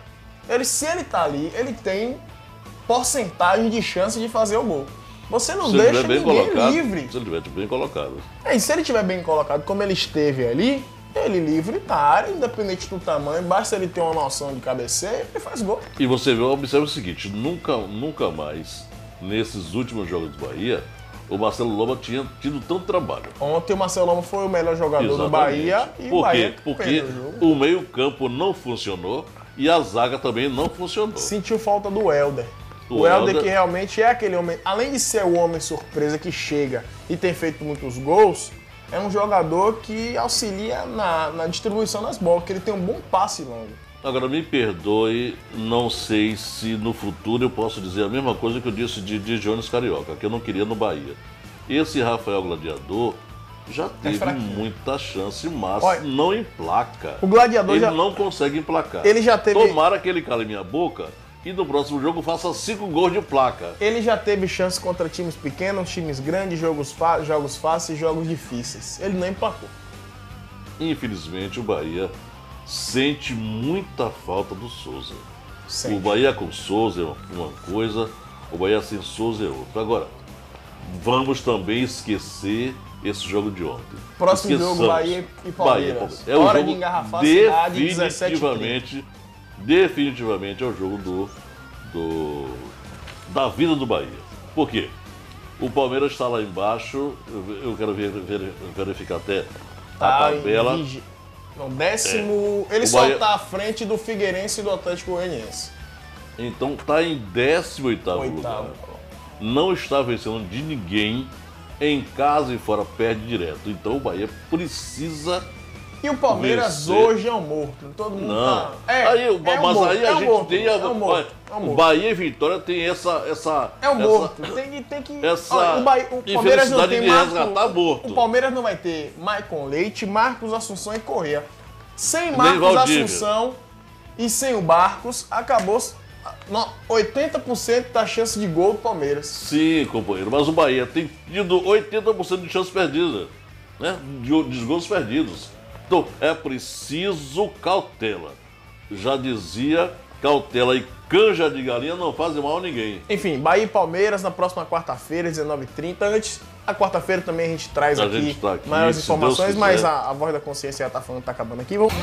[SPEAKER 1] se ele está ali, ele tem porcentagem de chance de fazer o gol. Você não deixa ninguém livre.
[SPEAKER 5] Se ele estiver bem colocado.
[SPEAKER 1] E se ele estiver bem colocado, como ele esteve ali, ele livre na área, independente do tamanho, basta ele ter uma noção de cabeceio, ele faz gol.
[SPEAKER 5] E você observa o seguinte, nunca mais, nesses últimos jogos do Bahia, o Marcelo Lomba tinha tido tanto trabalho.
[SPEAKER 1] Ontem o Marcelo Lomba foi o melhor jogador do Bahia e
[SPEAKER 5] o
[SPEAKER 1] Bahia
[SPEAKER 5] porque o meio-campo não funcionou e a zaga também não funcionou.
[SPEAKER 1] Sentiu falta do Helder. O Helder que realmente é aquele homem, além de ser o homem surpresa que chega e tem feito muitos gols, é um jogador que auxilia na distribuição das bolas, que ele tem um bom passe longo.
[SPEAKER 5] Agora, me perdoe, não sei se no futuro eu posso dizer a mesma coisa que eu disse de Jones Carioca, que eu não queria no Bahia. Esse Rafael Gladiador já teve muita chance, mas não emplaca.
[SPEAKER 1] O Gladiador
[SPEAKER 5] ele não consegue emplacar.
[SPEAKER 1] Ele já teve...
[SPEAKER 5] Tomara que ele cale minha boca e no próximo jogo faça 5 gols de placa.
[SPEAKER 1] Ele já teve chance contra times pequenos, times grandes, jogos fáceis, jogos difíceis. Ele não emplacou.
[SPEAKER 5] Infelizmente, o Bahia sente muita falta do Souza.
[SPEAKER 1] Sente.
[SPEAKER 5] O Bahia com Souza é uma coisa, o Bahia sem Souza é outra. Agora, vamos também esquecer esse jogo de ontem.
[SPEAKER 1] Próximo jogo, Bahia e Palmeiras.
[SPEAKER 5] É
[SPEAKER 1] hora de engarrafar a cidade, 17h30.
[SPEAKER 5] Definitivamente é o jogo da vida do Bahia. Por quê? O Palmeiras está lá embaixo, eu quero verificar até a tabela.
[SPEAKER 1] No décimo... Ele só está à frente do Figueirense e do Atlético Goianiense.
[SPEAKER 5] Então está em 18º lugar. Não está vencendo de ninguém, em casa e fora perde direto. Então o Bahia precisa...
[SPEAKER 1] E o Palmeiras hoje é um morto. Todo mundo
[SPEAKER 5] tá... O Bahia e Vitória tem essa
[SPEAKER 1] é um morto. Tem que... O Palmeiras não tem
[SPEAKER 5] morto.
[SPEAKER 1] O Palmeiras não vai ter Maicon Leite, Marcos Assunção e Corrêa. Sem Marcos Assunção e sem o Barcos, acabou 80% da chance de gol do Palmeiras.
[SPEAKER 5] Sim, companheiro. Mas o Bahia tem tido 80% de chances perdidas, né? De gols perdidos. Então, é preciso cautela. Já dizia, cautela e canja de galinha não fazem mal a ninguém.
[SPEAKER 1] Enfim, Bahia e Palmeiras na próxima quarta-feira, 19h30. Antes, a quarta-feira também a gente traz aqui maiores informações, mas a voz da consciência já tá falando que tá acabando aqui. Vamos...